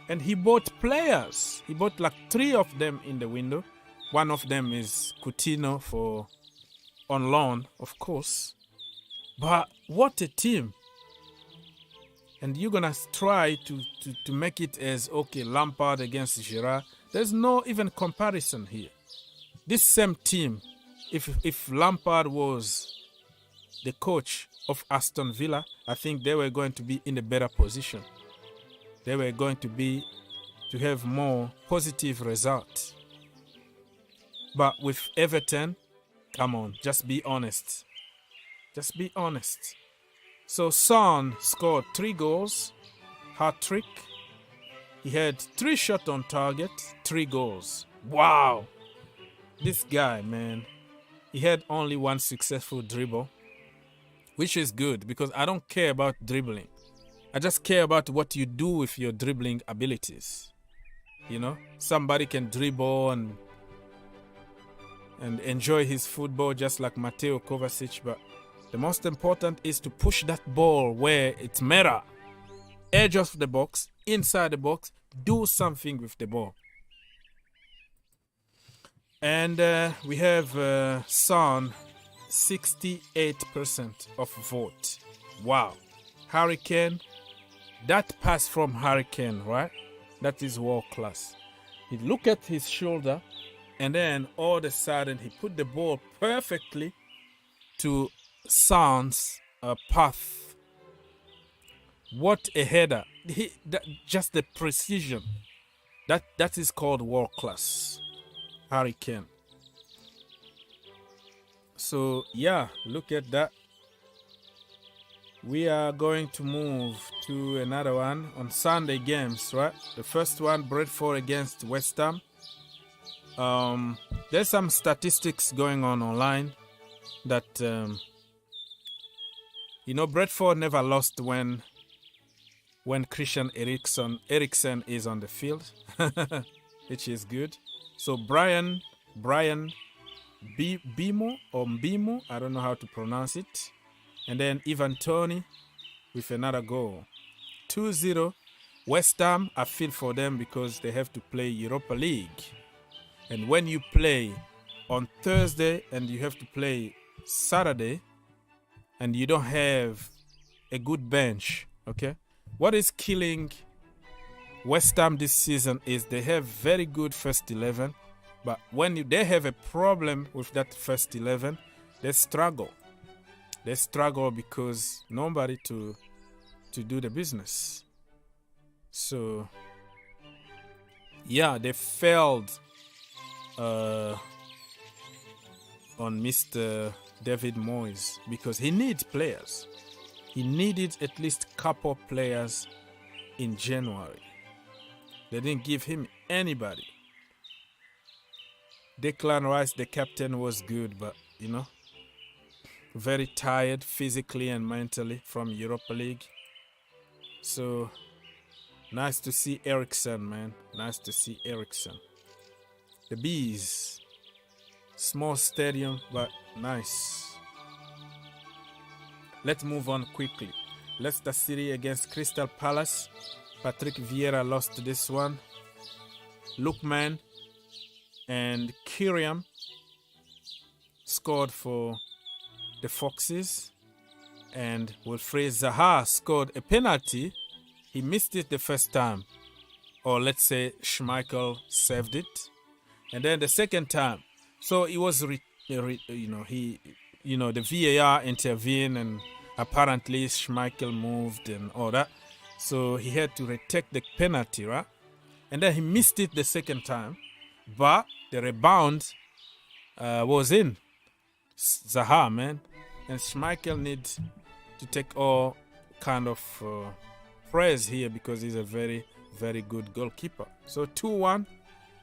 And he bought players. He bought like 3 of them in the window. One of them is Coutinho on loan, of course. But what a team. And you're going to try to make it as, okay, Lampard against Gerrard. There's no even comparison here. This same team, if Lampard was the coach of Aston Villa, I think they were going to be in a better position. They were going to have more positive results. But with Everton, come on, just be honest. Just be honest. So Son scored 3 goals, hat-trick. He had 3 shots on target, 3 goals. Wow! This guy, man, he had only 1 successful dribble, which is good because I don't care about dribbling. I just care about what you do with your dribbling abilities. You know, somebody can dribble and enjoy his football just like Mateo Kovacic, but the most important is to push that ball where it's matter. Edge of the box, inside the box, do something with the ball. And we have Son, 68% of vote. Wow. Harry Kane, that pass from Harry Kane, right? That is world class. He looked at his shoulder and then all of a sudden he put the ball perfectly to Son's path. What a header. Just the precision. That is called world class. Harry Kane. So yeah, look at that. We are going to move to another one on Sunday games, right? The first one, Brentford against West Ham. There's some statistics going on online that Brentford never lost when Christian Eriksen is on the field, which is good. So Brian Mbimo, I don't know how to pronounce it. And then Ivan Toney with another goal. 2-0. West Ham, I feel for them because they have to play Europa League. And when you play on Thursday and you have to play Saturday and you don't have a good bench, okay? What is killing West Ham this season is they have very good first 11, but when they have a problem with that first 11, they struggle. They struggle because nobody to do the business. So, yeah, they failed on Mr. David Moyes because he needs players. He needed at least a couple players in January. They didn't give him anybody. Declan Rice, the captain, was good, but, very tired physically and mentally from Europa League. So, nice to see Eriksen, man. Nice to see Eriksen. The Bees. Small stadium, but nice. Let's move on quickly. Leicester City against Crystal Palace. Patrick Vieira lost this one. Lookman and Kyriam scored for the Foxes. And Wilfried Zaha scored a penalty. He missed it the first time. Or let's say Schmeichel saved it. And then the second time. So it was, the VAR intervened and apparently Schmeichel moved and all that. So he had to retake the penalty, right? And then he missed it the second time. But the rebound was in. Zaha, man. And Schmeichel needs to take all kind of praise here because he's a very, very good goalkeeper. So 2-1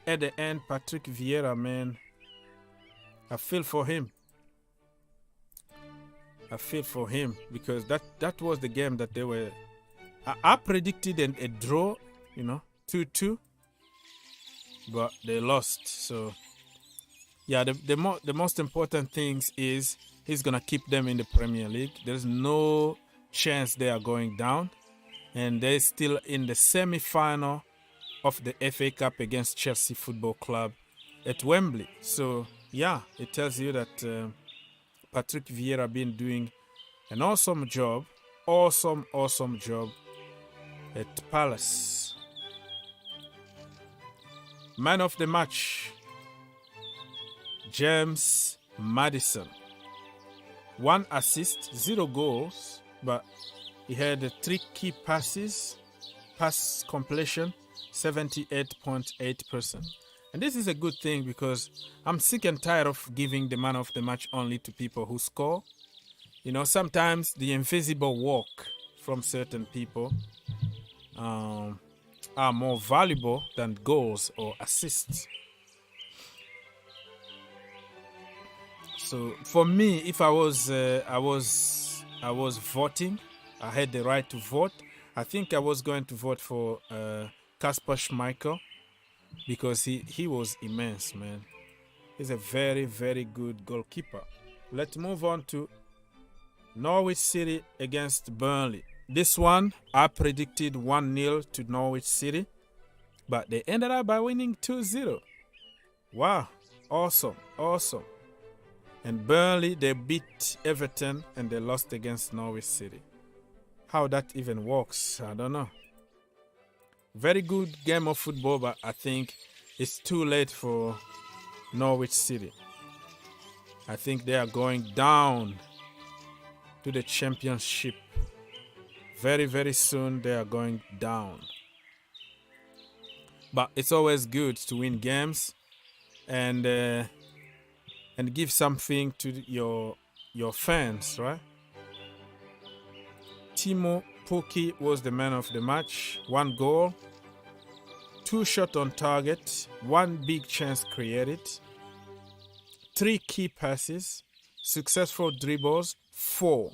at the end. Patrick Vieira, man. I feel for him. I feel for him because that was the game that they were. I predicted a draw, 2-2, but they lost. So yeah, the most important things is he's gonna keep them in the Premier League. There's no chance they are going down, and they're still in the semi-final of the FA Cup against Chelsea Football Club at Wembley. So yeah, it tells you that Patrick Vieira been doing an awesome job at Palace. Man of the match, James Maddison. 1 assist, 0 goals, but he had 3 key passes, pass completion, 78.8%. And this is a good thing because I'm sick and tired of giving the man of the match only to people who score. Sometimes the invisible work from certain people are more valuable than goals or assists. So for me, if I was voting, I had the right to vote. I think I was going to vote for Kasper Schmeichel because he was immense, man. He's a very, very good goalkeeper. Let's move on to Norwich City against Burnley. This one, I predicted 1-0 to Norwich City, but they ended up by winning 2-0. Wow, awesome. And Burnley, they beat Everton and they lost against Norwich City. How that even works, I don't know. Very good game of football, but I think it's too late for Norwich City. I think they are going down to the Championship. Very, very soon they are going down. But it's always good to win games and give something to your fans, right? Timo Pukki was the man of the match. 1 goal, 2 shots on target, 1 big chance created, 3 key passes, successful dribbles, 4.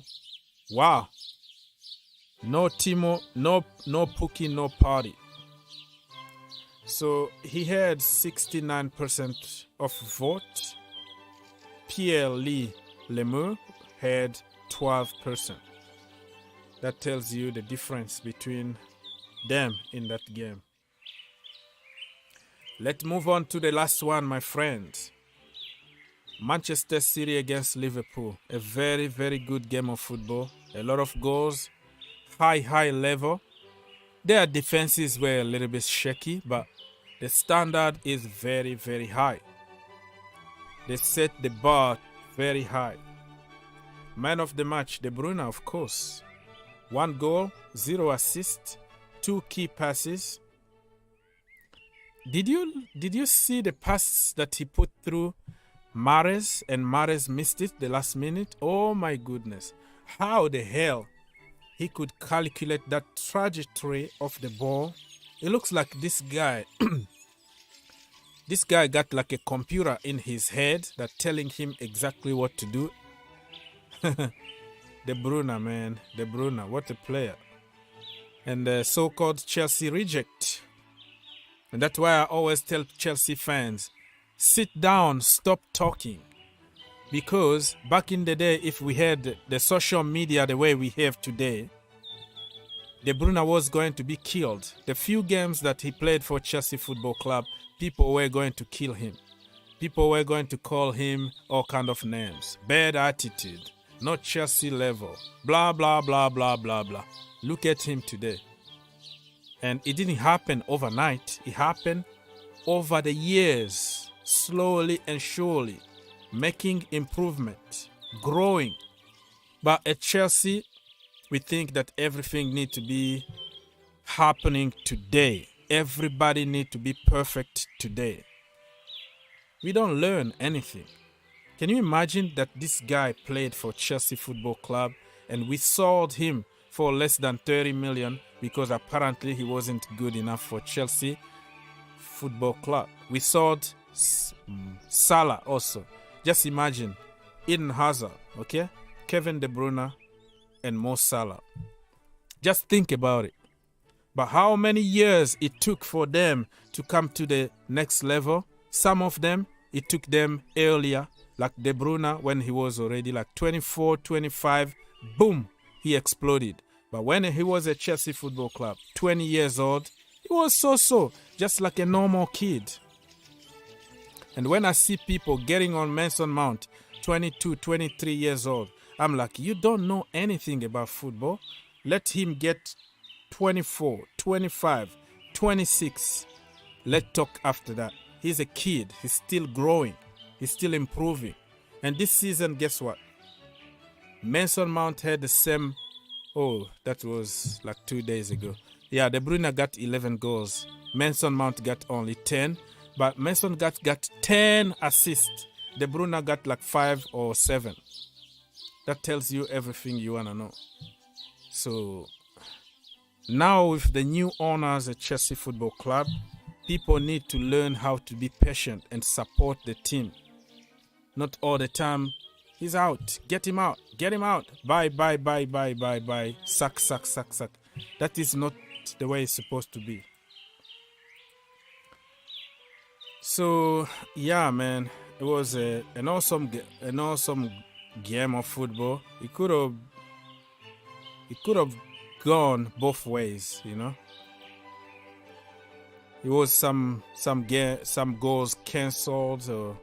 Wow. No Timo, no Pukki, no party. So he had 69% of vote. Pierre-Lee Lemur had 12%. That tells you the difference between them in that game. Let's move on to the last one, my friends. Manchester City against Liverpool. A very, very good game of football. A lot of goals. High level. Their defenses were a little bit shaky, but the standard is very, very high. They set the bar very high. Man of the match, De Bruyne, of course. 1 goal, 0 assists, 2 key passes. Did you see the pass that he put through Mahrez and Mahrez missed it the last minute? Oh my goodness. How the hell he could calculate that trajectory of the ball? It looks like this guy this guy got like a computer in his head that telling him exactly what to do. De Bruyne, man. De Bruyne, what a player. And the so-called Chelsea reject. And that's why I always tell Chelsea fans, sit down, stop talking. Because back in the day, if we had the social media the way we have today, De Bruyne was going to be killed. The few games that he played for Chelsea Football Club, people were going to kill him. People were going to call him all kind of names. Bad attitude, not Chelsea level, blah, blah, blah, blah, blah, blah. Look at him today. And it didn't happen overnight. It happened over the years, slowly and surely, making improvement, growing. But at Chelsea, we think that everything needs to be happening today. Everybody need to be perfect today. We don't learn anything. Can you imagine that this guy played for Chelsea Football Club and we sold him for less than 30 million because apparently he wasn't good enough for Chelsea Football Club. We sold Salah also. Just imagine Eden Hazard, okay? Kevin De Bruyne and Mo Salah. Just think about it. But how many years it took for them to come to the next level? Some of them, it took them earlier, like De Bruyne when he was already like 24, 25, boom, he exploded. But when he was at Chelsea Football Club, 20 years old, he was so, just like a normal kid. And when I see people getting on Mason Mount, 22, 23 years old, I'm like, you don't know anything about football. Let him get 24, 25, 26. Let's talk after that. He's a kid. He's still growing. He's still improving. And this season, guess what? Mason Mount had the same... Oh, that was like 2 days ago. Yeah, De Bruyne got 11 goals. Mason Mount got only 10. But Mason got 10 assists. De Bruyne got like 5 or 7. That tells you everything you want to know. So, now with the new owners at Chelsea Football Club, people need to learn how to be patient and support the team. Not all the time, he's out, get him out, bye, suck. That is not the way it's supposed to be. So, yeah, man, it was an awesome game of football. It could have gone both ways, you know. It was some goals cancelled or,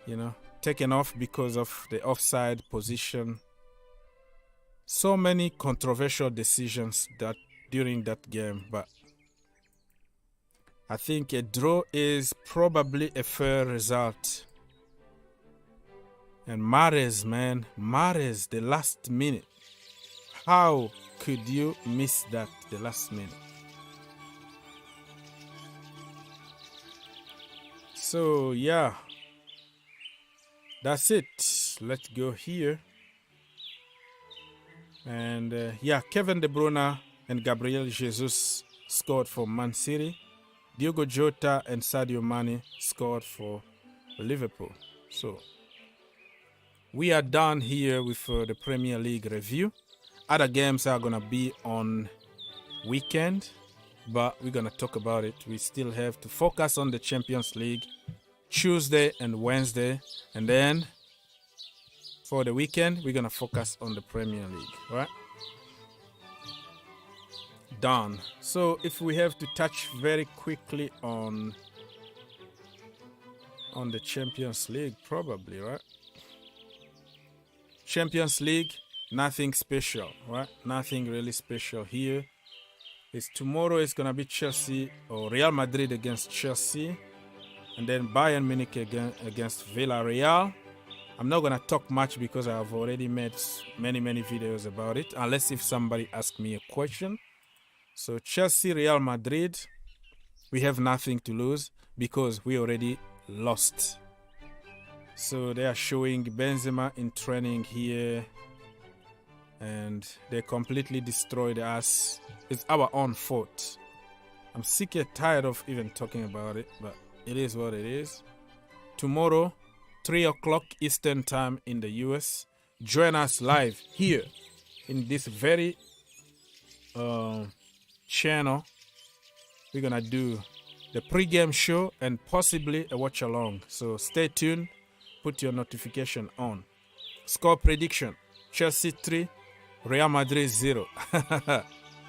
you know, taken off because of the offside position. So many controversial decisions that during that game, but I think a draw is probably a fair result. And Mahrez, the last minute. How could you miss that, the last minute? So, yeah. That's it. Let's go here. And, yeah, Kevin De Bruyne and Gabriel Jesus scored for Man City. Diogo Jota and Sadio Mane scored for Liverpool. So, we are done here with the Premier League review. Other games are going to be on weekend, but we're going to talk about it. We still have to focus on the Champions League Tuesday and Wednesday. And then for the weekend, we're going to focus on the Premier League, right? Done. So if we have to touch very quickly on the Champions League, probably, right? Champions League, nothing special, right? Nothing really special here. Tomorrow is going to be Chelsea or Real Madrid against Chelsea. And then Bayern Munich against Villarreal. I'm not going to talk much because I have already made many videos about it. Unless if somebody asks me a question. So Chelsea, Real Madrid, we have nothing to lose because we already lost. So they are showing Benzema in training here. And they completely destroyed us. It's our own fault. I'm sick and tired of even talking about it, but it is what it is. Tomorrow, 3 o'clock Eastern Time in the US. Join us live here in this very channel. We're going to do the pre-game show and possibly a watch-along. So stay tuned. Put your notification on. Score prediction. Chelsea 3. Real Madrid 0.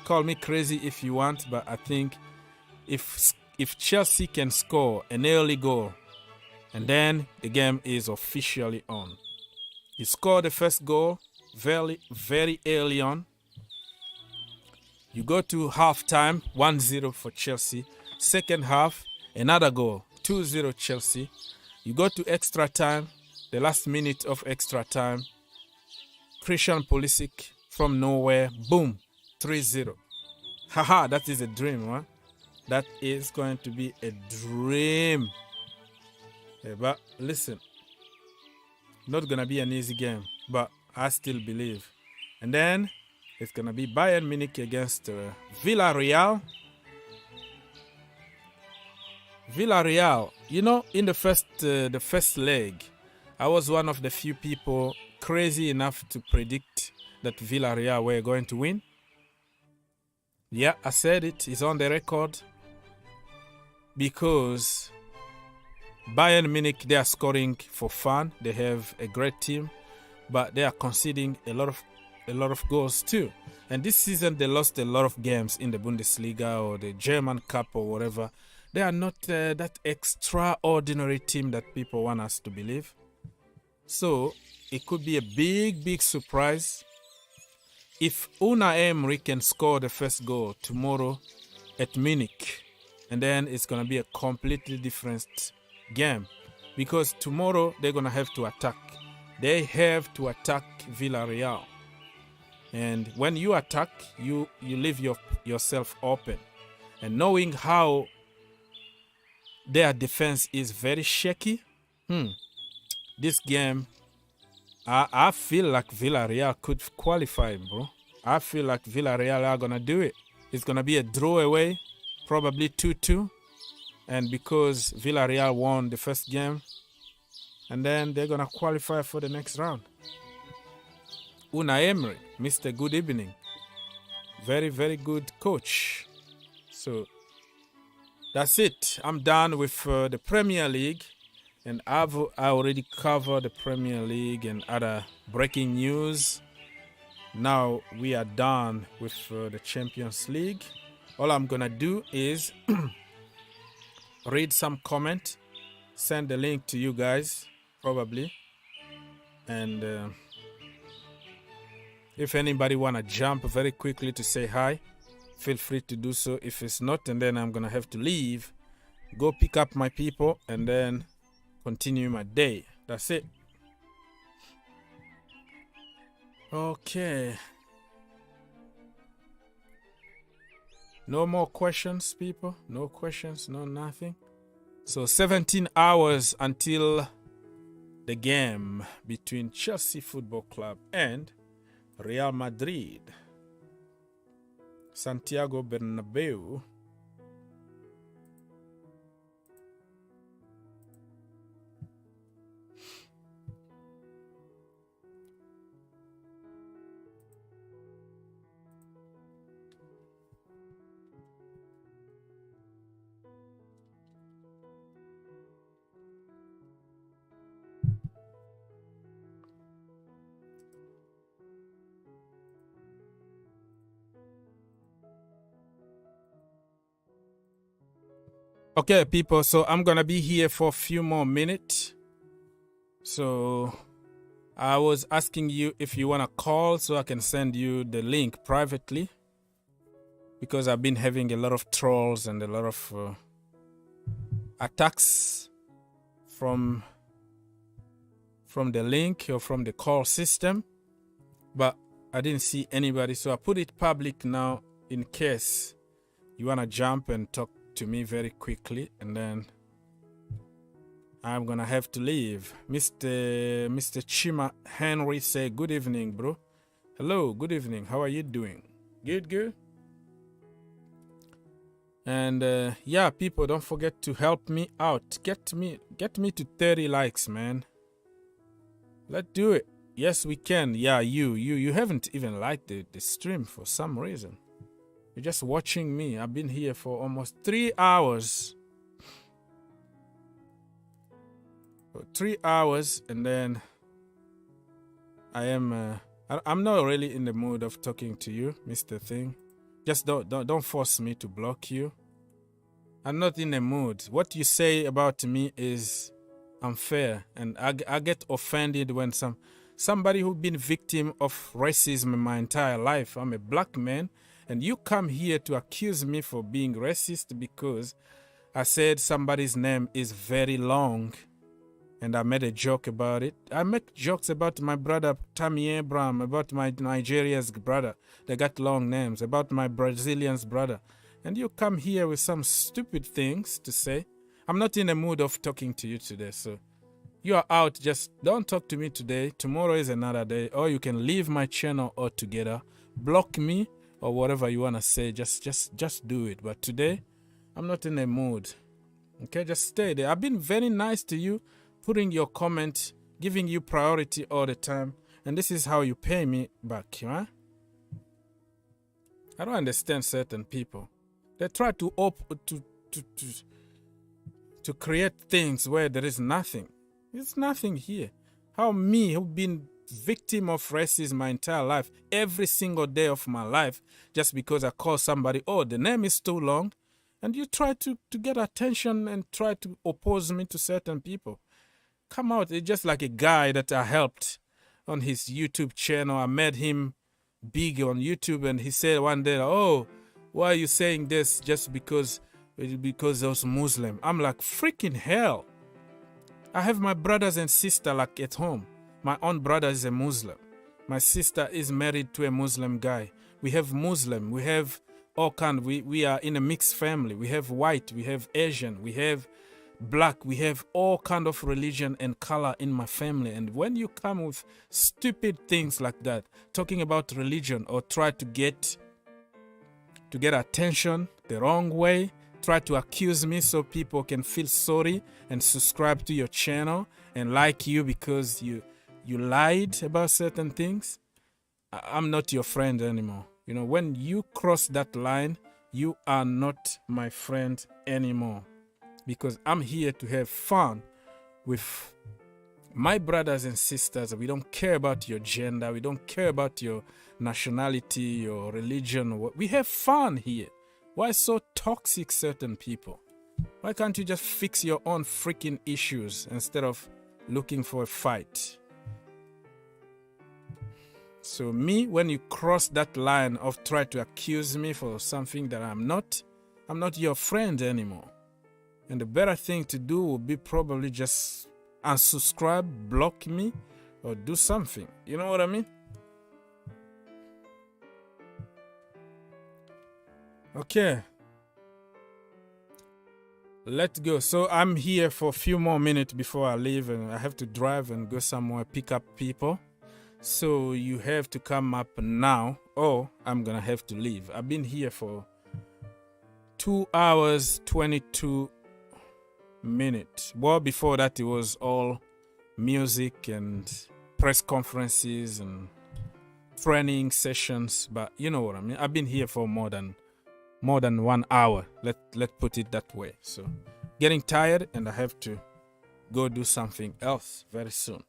Call me crazy if you want, but I think if Chelsea can score an early goal, and then the game is officially on. He scored the first goal very early on. You go to halftime, 1-0 for Chelsea. Second half, another goal, 2-0 Chelsea. You go to extra time, the last minute of extra time. Christian Pulisic from nowhere, boom, 3-0. Haha, that is a dream, huh? That is going to be a dream. Yeah, but listen, not gonna be an easy game, but I still believe. And then it's gonna be Bayern Munich against Villarreal. Villarreal, you know, in the first leg, I was one of the few people crazy enough to predict that Villarreal were going to win. Yeah, I said it. It's on the record. Because Bayern Munich, they are scoring for fun. They have a great team, but they are conceding a lot of goals too. And this season they lost a lot of games in the Bundesliga or the German Cup or whatever. They are not that extraordinary team that people want us to believe. So it could be a big surprise if Unai Emery can score the first goal tomorrow at Munich. And then it's going to be a completely different game. Because tomorrow they're going to have to attack. They have to attack Villarreal. And when you attack, you leave yourself open. And knowing how their defense is very shaky, this game, I feel like Villarreal could qualify, bro. I feel like Villarreal are going to do it. It's going to be a draw away. Probably 2-2, and because Villarreal won the first game, and then they're gonna qualify for the next round. Unai Emery, Mr. Good Evening, very good coach. So that's it. I'm done with the Premier League, and I already covered the Premier League and other breaking news. Now we are done with the Champions League. All I'm gonna do is read some comment, send the link to you guys, probably. And if anybody wanna jump very quickly to say hi, feel free to do so. If it's not, and then I'm gonna have to leave, go pick up my people, and then continue my day. That's it. Okay. No more questions, people. No questions, no nothing. So 17 hours until the game between Chelsea Football Club and Real Madrid. Santiago Bernabeu. Okay, people, so I'm gonna be here for a few more minutes. So I was asking you if you wanna call so I can send you the link privately, because I've been having a lot of trolls and a lot of attacks from the link or from the call system, but I didn't see anybody, so I put it public now in case you wanna jump and talk to me very quickly, and then I'm gonna have to leave. Mr. Chima Henry say good evening, bro. Hello, good evening. How are you doing? Good. And yeah, people, don't forget to help me out. Get me to 30 likes, man. Let's do it. Yes, we can. Yeah, you haven't even liked the stream for some reason. You're just watching me. I've been here for almost 3 hours. 3 hours, and then I'm not really in the mood of talking to you, Mr. Thing. Just don't force me to block you. I'm not in the mood. What you say about me is unfair, and I get offended when somebody who's been victim of racism my entire life. I'm a black man. And you come here to accuse me for being racist because I said somebody's name is very long. and I made a joke about it. I make jokes about my brother Tammy Abraham, about my Nigeria's brother. They got long names. About my Brazilian's brother. And you come here with some stupid things to say. I'm not in the mood of talking to you today, so you are out. Just don't talk to me today. Tomorrow is another day. Or you can leave my channel altogether. Block me or whatever you want to say. Just do it. But today, I'm not in a mood. Okay, just stay there. I've been very nice to you, putting your comment, giving you priority all the time. And this is how you pay me back, huh? I don't understand certain people. They try to create things where there is nothing. There's nothing here. How me, who've been victim of racism my entire life, every single day of my life, just because I call somebody, oh, the name is too long, and you try to get attention and try to oppose me to certain people. Come out. It's just like a guy that I helped on his YouTube channel. I made him big on YouTube, and he said one day, oh, why are you saying this just because I was Muslim? I'm like, freaking hell. I have my brothers and sister like at home. My own brother is a Muslim. My sister is married to a Muslim guy. We have Muslim. We have all kind. We are in a mixed family. We have white. We have Asian. We have black. We have all kind of religion and color in my family. And when you come with stupid things like that, talking about religion or try to get attention the wrong way, try to accuse me so people can feel sorry and subscribe to your channel and like you because you lied about certain things, I'm not your friend anymore. You know, when you cross that line, you are not my friend anymore, because I'm here to have fun with my brothers and sisters. We don't care about your gender. We don't care about your nationality, your religion. We have fun here. Why so toxic, certain people? Why can't you just fix your own freaking issues instead of looking for a fight? So me, when you cross that line of try to accuse me for something that I'm not your friend anymore. And the better thing to do would be probably just unsubscribe, block me, or do something. You know what I mean? Okay. Let's go. So I'm here for a few more minutes before I leave, and I have to drive and go somewhere, pick up people. So you have to come up now, or I'm gonna have to leave. I've been here for 2 hours 22 minutes. Well, before that it was all music and press conferences and training sessions, but you know what I mean. I've been here for more than 1 hour. Let's put it that way. So getting tired, and I have to go do something else very soon.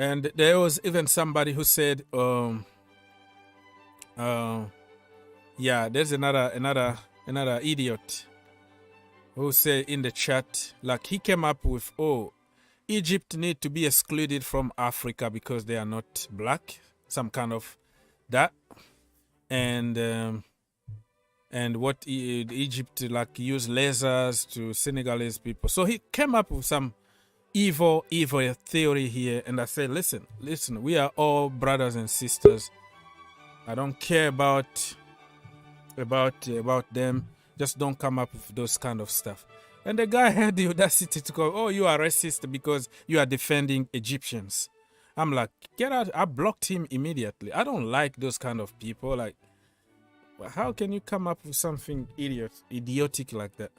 And there was even somebody who said, yeah, there's another idiot who said in the chat, like he came up with, oh, Egypt need to be excluded from Africa because they are not black, some kind of that, and what Egypt like use lasers to Senegalese people. So he came up with some evil theory here, and I said, listen, we are all brothers and sisters. I don't care about them. Just don't come up with those kind of stuff. And the guy had the audacity to go, oh, you are racist because you are defending Egyptians. I'm like, get out. I blocked him immediately. I don't like those kind of people. Like, how can you come up with something idiotic like that?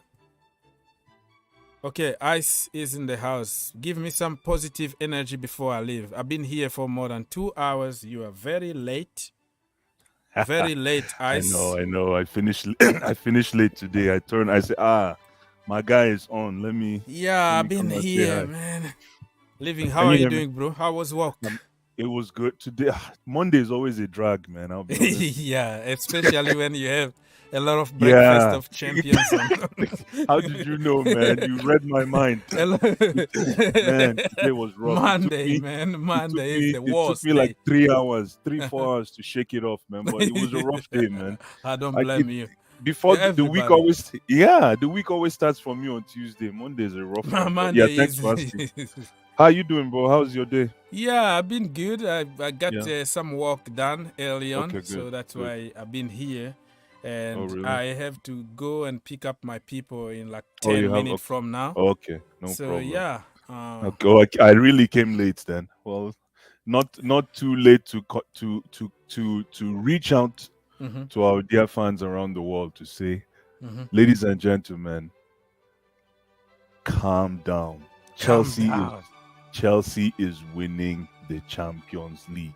Okay, Ice is in the house. Give me some positive energy before I leave. I've been here for more than 2 hours. You are very late. Very late, Ice. I know. I finished late today. I said, my guy is on. Let me I've been here, man. Living. How are you doing, bro? How was work? It was good today. Monday is always a drag, man. I'll be honest. Yeah, especially when you have a lot of breakfast Yeah. of champions. How did you know, man? You read my mind. Man, today was rough. Monday, man. Monday is the worst. It took me like 3 hours, 4 hours to shake it off, man. But it was a rough day, man. I don't blame you. Before the week always, the week always starts for me on Tuesday. Monday is a rough one. Monday thanks for asking. How you doing, bro? How's your day? Yeah, I've been good. I got some work done early on, Okay, so that's why I've been here. And really? I have to go and pick up my people in like 10 minutes from now. Okay, no problem. So yeah. I really came late then. Well, not too late to reach out to our dear fans around the world to say, ladies and gentlemen, calm down. Chelsea is winning the Champions League.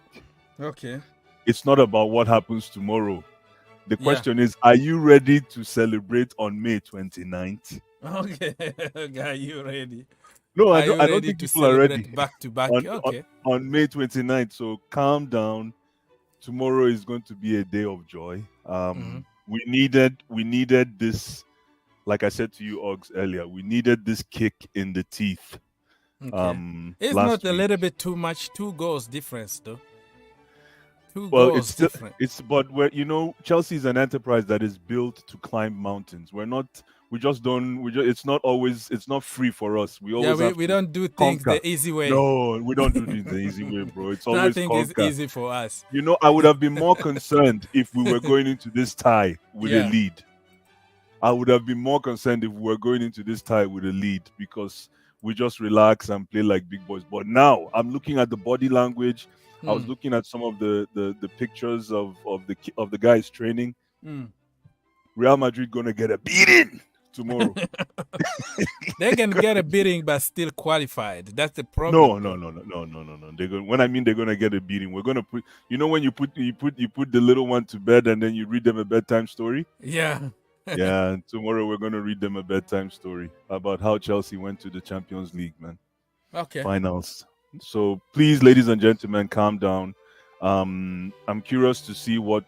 Okay. It's not about what happens tomorrow. The question is, are you ready to celebrate on May 29th? Okay. Are you ready? No, I don't think people are ready. Back to back. On May 29th. So calm down. Tomorrow is going to be a day of joy. We needed this, like I said to you, Oggs, earlier. We needed this kick in the teeth. Okay. It's not a little bit too much. 2 goals difference, though. It's still different. But Chelsea is an enterprise that is built to climb mountains. It's not free for us. We don't do things the easy way. No, we don't do things the easy way, bro. It's always nothing is easy for us. I would have been more concerned if we were going into this tie with a lead. I would have been more concerned if we were going into this tie with a lead, because we just relax and play like big boys. But now I'm looking at the body language. I was looking at some of the pictures of the guys training. Real Madrid gonna get a beating tomorrow. They can get a beating but still qualified. That's the problem. No. When I mean they're gonna get a beating, we're gonna put. When you put the little one to bed and then you read them a bedtime story. Yeah. Yeah. And tomorrow we're gonna read them a bedtime story about how Chelsea went to the Champions League, man. Okay. Finals. So please, ladies and gentlemen, calm down. I'm curious to see what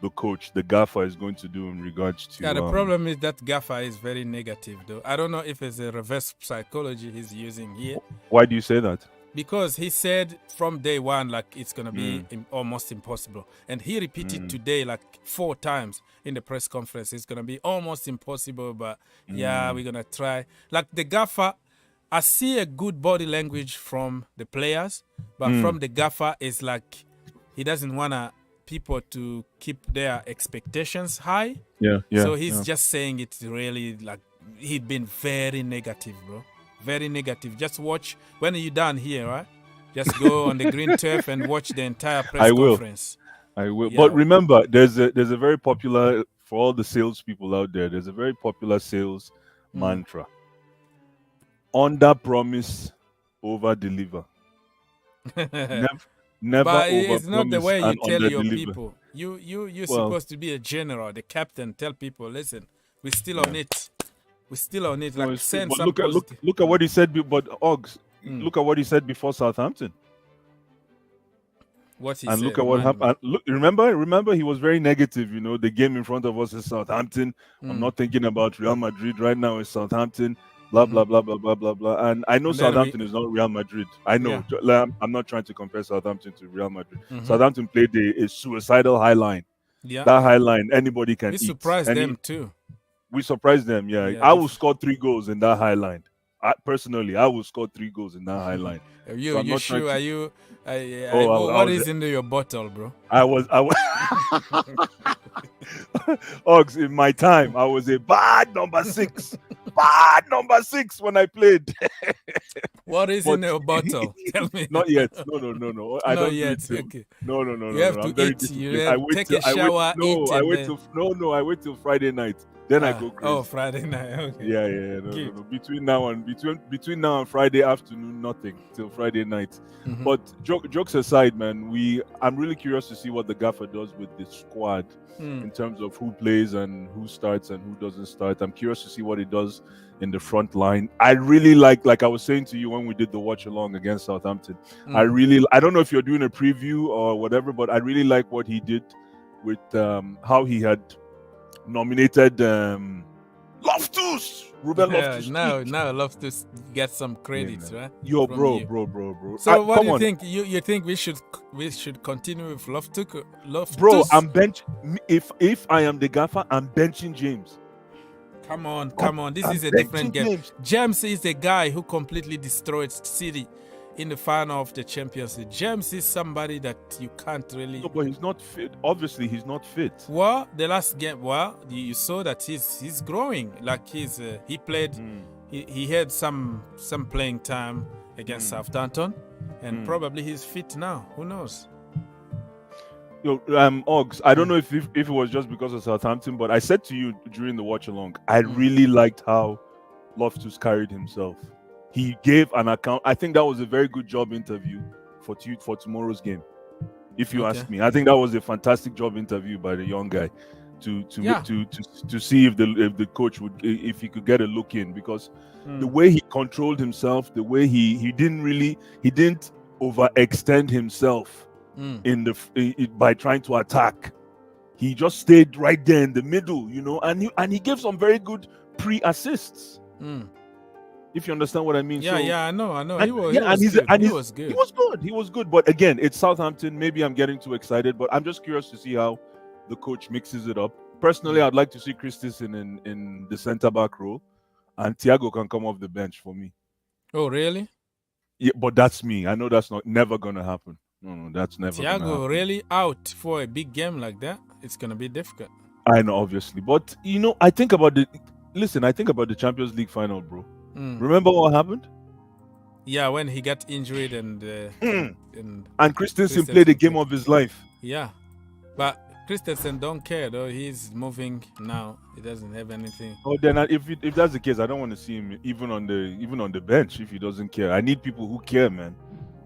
the coach, the gaffer, is going to do in regards to. Yeah, the problem is that gaffer is very negative, though. I don't know if it's a reverse psychology he's using here. Why do you say that? Because he said from day one, like, it's going to be almost impossible. And he repeated today, like, 4 times in the press conference. It's going to be almost impossible, but we're going to try. Like, the gaffer, I see a good body language from the players, but from the gaffer, it's like he doesn't want people to keep their expectations high. Yeah. So he's just saying it's really like he'd been very negative, bro. Very negative. Just watch when you're done here, right? Just go on the green turf and watch the entire press conference. I will. Yeah. But remember, there's a very popular, for all the salespeople out there, there's a very popular sales mantra. Under promise, over deliver. Never but over it's not the way you tell your people. You're supposed to be a general, the captain. Tell people, listen, we're still on it. We're still on it. Like send some look at what he said. But Oggs, look at what he said before Southampton. What he and said, look at what happened. Look, remember, he was very negative. The game in front of us is Southampton. I'm not thinking about Real Madrid right now. It's Southampton. Blah blah blah blah blah blah blah. And I know Southampton is not Real Madrid. I know. Yeah. I'm not trying to compare Southampton to Real Madrid. Southampton played a suicidal high line. Yeah. That high line, anybody can eat. We surprised them too. We surprised them. Yeah. I will score 3 goals in that high line. Personally, I will score 3 goals in that high line. You sure? Are you? What is in your bottle, bro? I was. Oggs, in my time, I was a bad number 6. Bad number 6 when I played. What is in your bottle? Tell me. Not yet. No. I don't yet. Okay. No. You have to eat. You have to take a shower. I wait till Friday night. Then I go crazy. Oh, Friday night. Okay. Yeah. No. Between now and Friday afternoon, nothing till Friday night. Mhm. But jokes aside, man, I'm really curious to see what the gaffer does with the squad in terms of who plays and who starts and who doesn't start. I'm curious to see what he does in the front line. I really like I was saying to you when we did the watch along against Southampton. I don't know if you're doing a preview or whatever, but I really like what he did with how he had nominated Loftus, Ruben Loftus. Now Loftus get some credits, right? Yo, From bro, you. bro. So what do you think? You think we should continue with Loftus? Bro, I'm if I am the gaffer, I'm benching James. Come on. This is a different game. James is the guy who completely destroyed City in the final of the Champions League. James is somebody that you can't really... No, but he's not fit. Obviously, he's not fit. Well, the last game, you saw that he's growing. Like he played, he had some playing time against Southampton, and probably he's fit now. Who knows? Yo, Oggs, I don't know if it was just because of Southampton, but I said to you during the watch along, I really liked how Loftus carried himself. He gave an account. I think that was a very good job interview for tomorrow's game. If you ask me, I think that was a fantastic job interview by the young guy to see if the coach if he could get a look in, because the way he controlled himself, the way he didn't overextend himself by trying to attack. He just stayed right there in the middle, and he gave some very good pre-assists. If you understand what I mean. I know. He was good. He was good. But again, it's Southampton. Maybe I'm getting too excited, but I'm just curious to see how the coach mixes it up. Personally, I'd like to see Christensen in the centre-back role, and Thiago can come off the bench for me. Oh, really? Yeah, but that's me. I know that's never going to happen. No, that's never going to happen. Thiago really out for a big game like that? It's going to be difficult. I know, obviously. But, I think about the Champions League final, bro. Remember what happened? Yeah, when he got injured and Christensen played the game of his life. Yeah, but Christensen don't care though. He's moving now. He doesn't have anything. Oh, then if that's the case, I don't want to see him even on the bench if he doesn't care. I need people who care, man.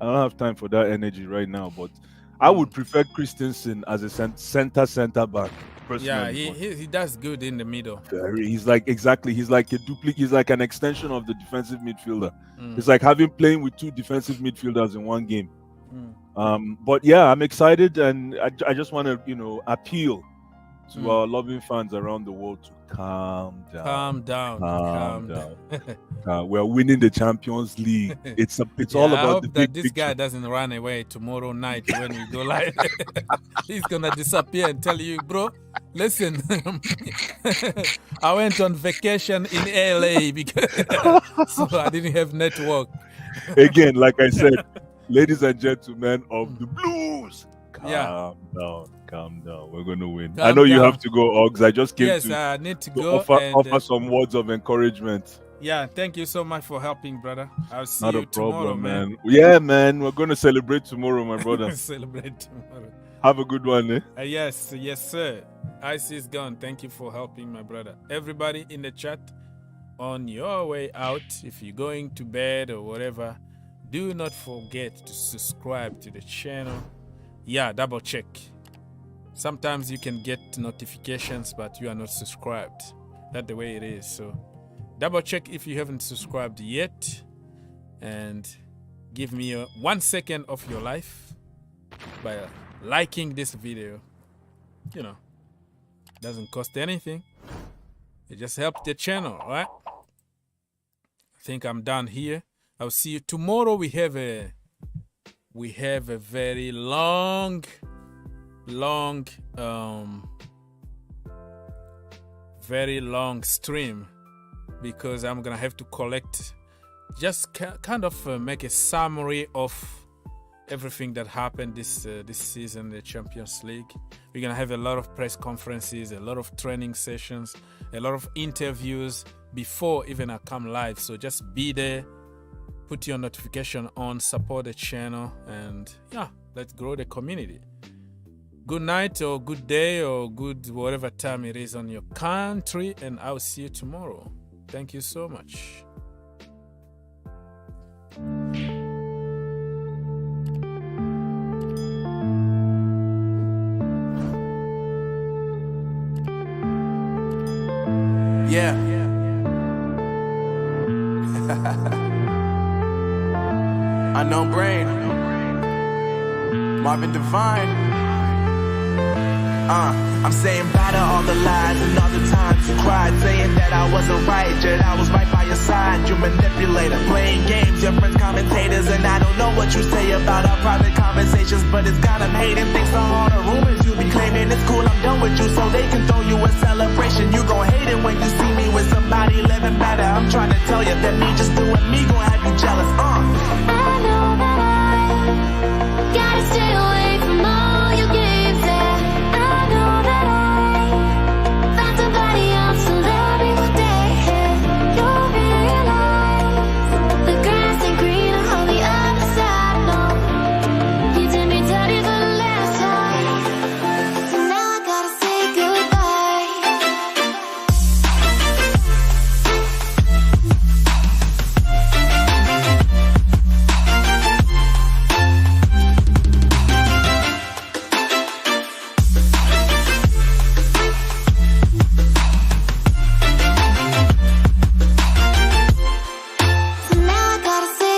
I don't have time for that energy right now. But I would prefer Christensen as a center back. Yeah, he does good in the middle. He's like an extension of the defensive midfielder. It's like playing with two defensive midfielders in one game. But yeah, I'm excited, and I just want to appeal to our loving fans around the world to calm down. We're winning the Champions League. It's all about I hope the that big this picture. guy doesn't run away tomorrow night when we go live. He's gonna disappear and tell you, bro, listen, I went on vacation in LA because so I didn't have network. Again, like I said, ladies and gentlemen of the Blues, calm down. We're going to win. I know you have to go, Oggs. I just came I need to go offer some words of encouragement. Yeah, thank you so much for helping, brother. I'll see Not you a problem, tomorrow, man. Yeah, man. We're going to celebrate tomorrow, my brother. Celebrate tomorrow. Have a good one, eh? Yes, sir. Ice is gone. Thank you for helping, my brother. Everybody in the chat, on your way out, if you're going to bed or whatever, do not forget to subscribe to the channel. Yeah, double check. Sometimes you can get notifications, but you are not subscribed. That's the way it is. So double check if you haven't subscribed yet, and give me 1 second of your life by liking this video. Doesn't cost anything. It just helps the channel, all right? I think I'm done here. I'll see you tomorrow. We have a very long stream, because I'm gonna have to collect, just kind of make a summary of everything that happened this season, the Champions League. We're gonna have a lot of press conferences, a lot of training sessions, a lot of interviews before even I come live. So just be there, put your notification on, support the channel, and yeah, let's grow the community. good night or good day or good whatever time it is on your country, and I'll see you tomorrow. Thank you so much. Yeah. Unknown Brain. Marvin Devine. I'm saying bye to all the lies and all the times you cried, saying that I wasn't right, yet I was right by your side. You manipulator, playing games, your friends commentators, and I don't know what you say about our private conversations, but it's got them hating. Thanks to all the rumors you be claiming. It's cool, I'm done with you, so they can throw you a celebration. You gon' hate it when you see me with somebody living better. I'm trying to tell you that me just doing me gon' have you jealous. I know that I gotta stay away from all your games, and I know that I found somebody else to love me one day. You'll realize the grass ain't greener on the other side. No, you did me dirty for the last time, so now I gotta say goodbye. So now I gotta say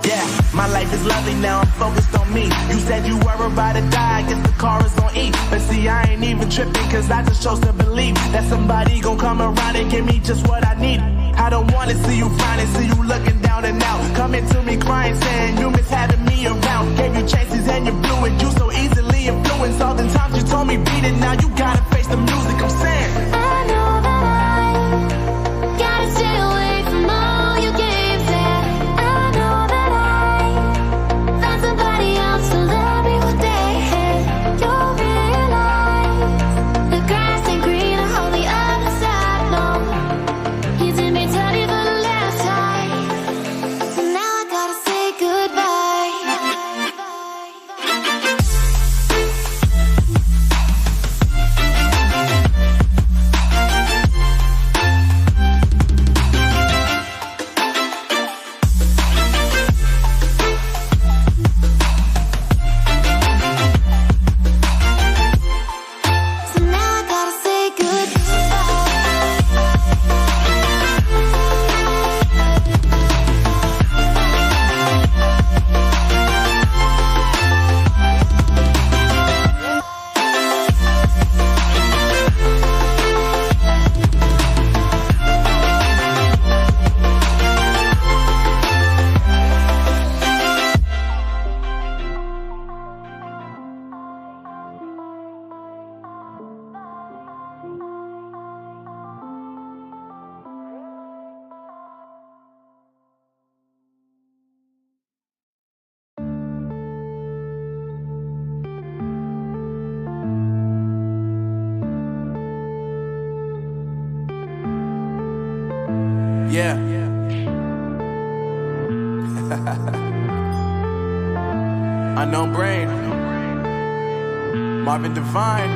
Yeah, my life is lovely now, I'm focused on me. You said you were about to die, I guess the car is on E. But see, I ain't even tripping, cause I just chose to believe that somebody gon' come around and give me just what I need. I don't wanna see you frowning, see you looking down and out, coming to me crying, saying you miss having me around. Gave you chances and you blew it, you so easily influenced. All the times you told me beat it, now you gotta face the music. I'm saying I know that I gotta stay away from all your games, and I know that I found somebody else to love me one day. You'll realize the grass ain't greener on the other side. No, you did me dirty for the last time, so now I gotta say goodbye. So now I gotta say goodbye. yeah. Unknown Brain. Marvin Devine.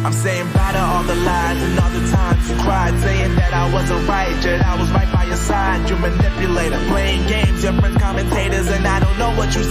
I'm saying bye to all the lies and all the times you cried, saying that I wasn't right, yet I was right by your side. You manipulator, playing games, your friends commentators, and I don't know what you say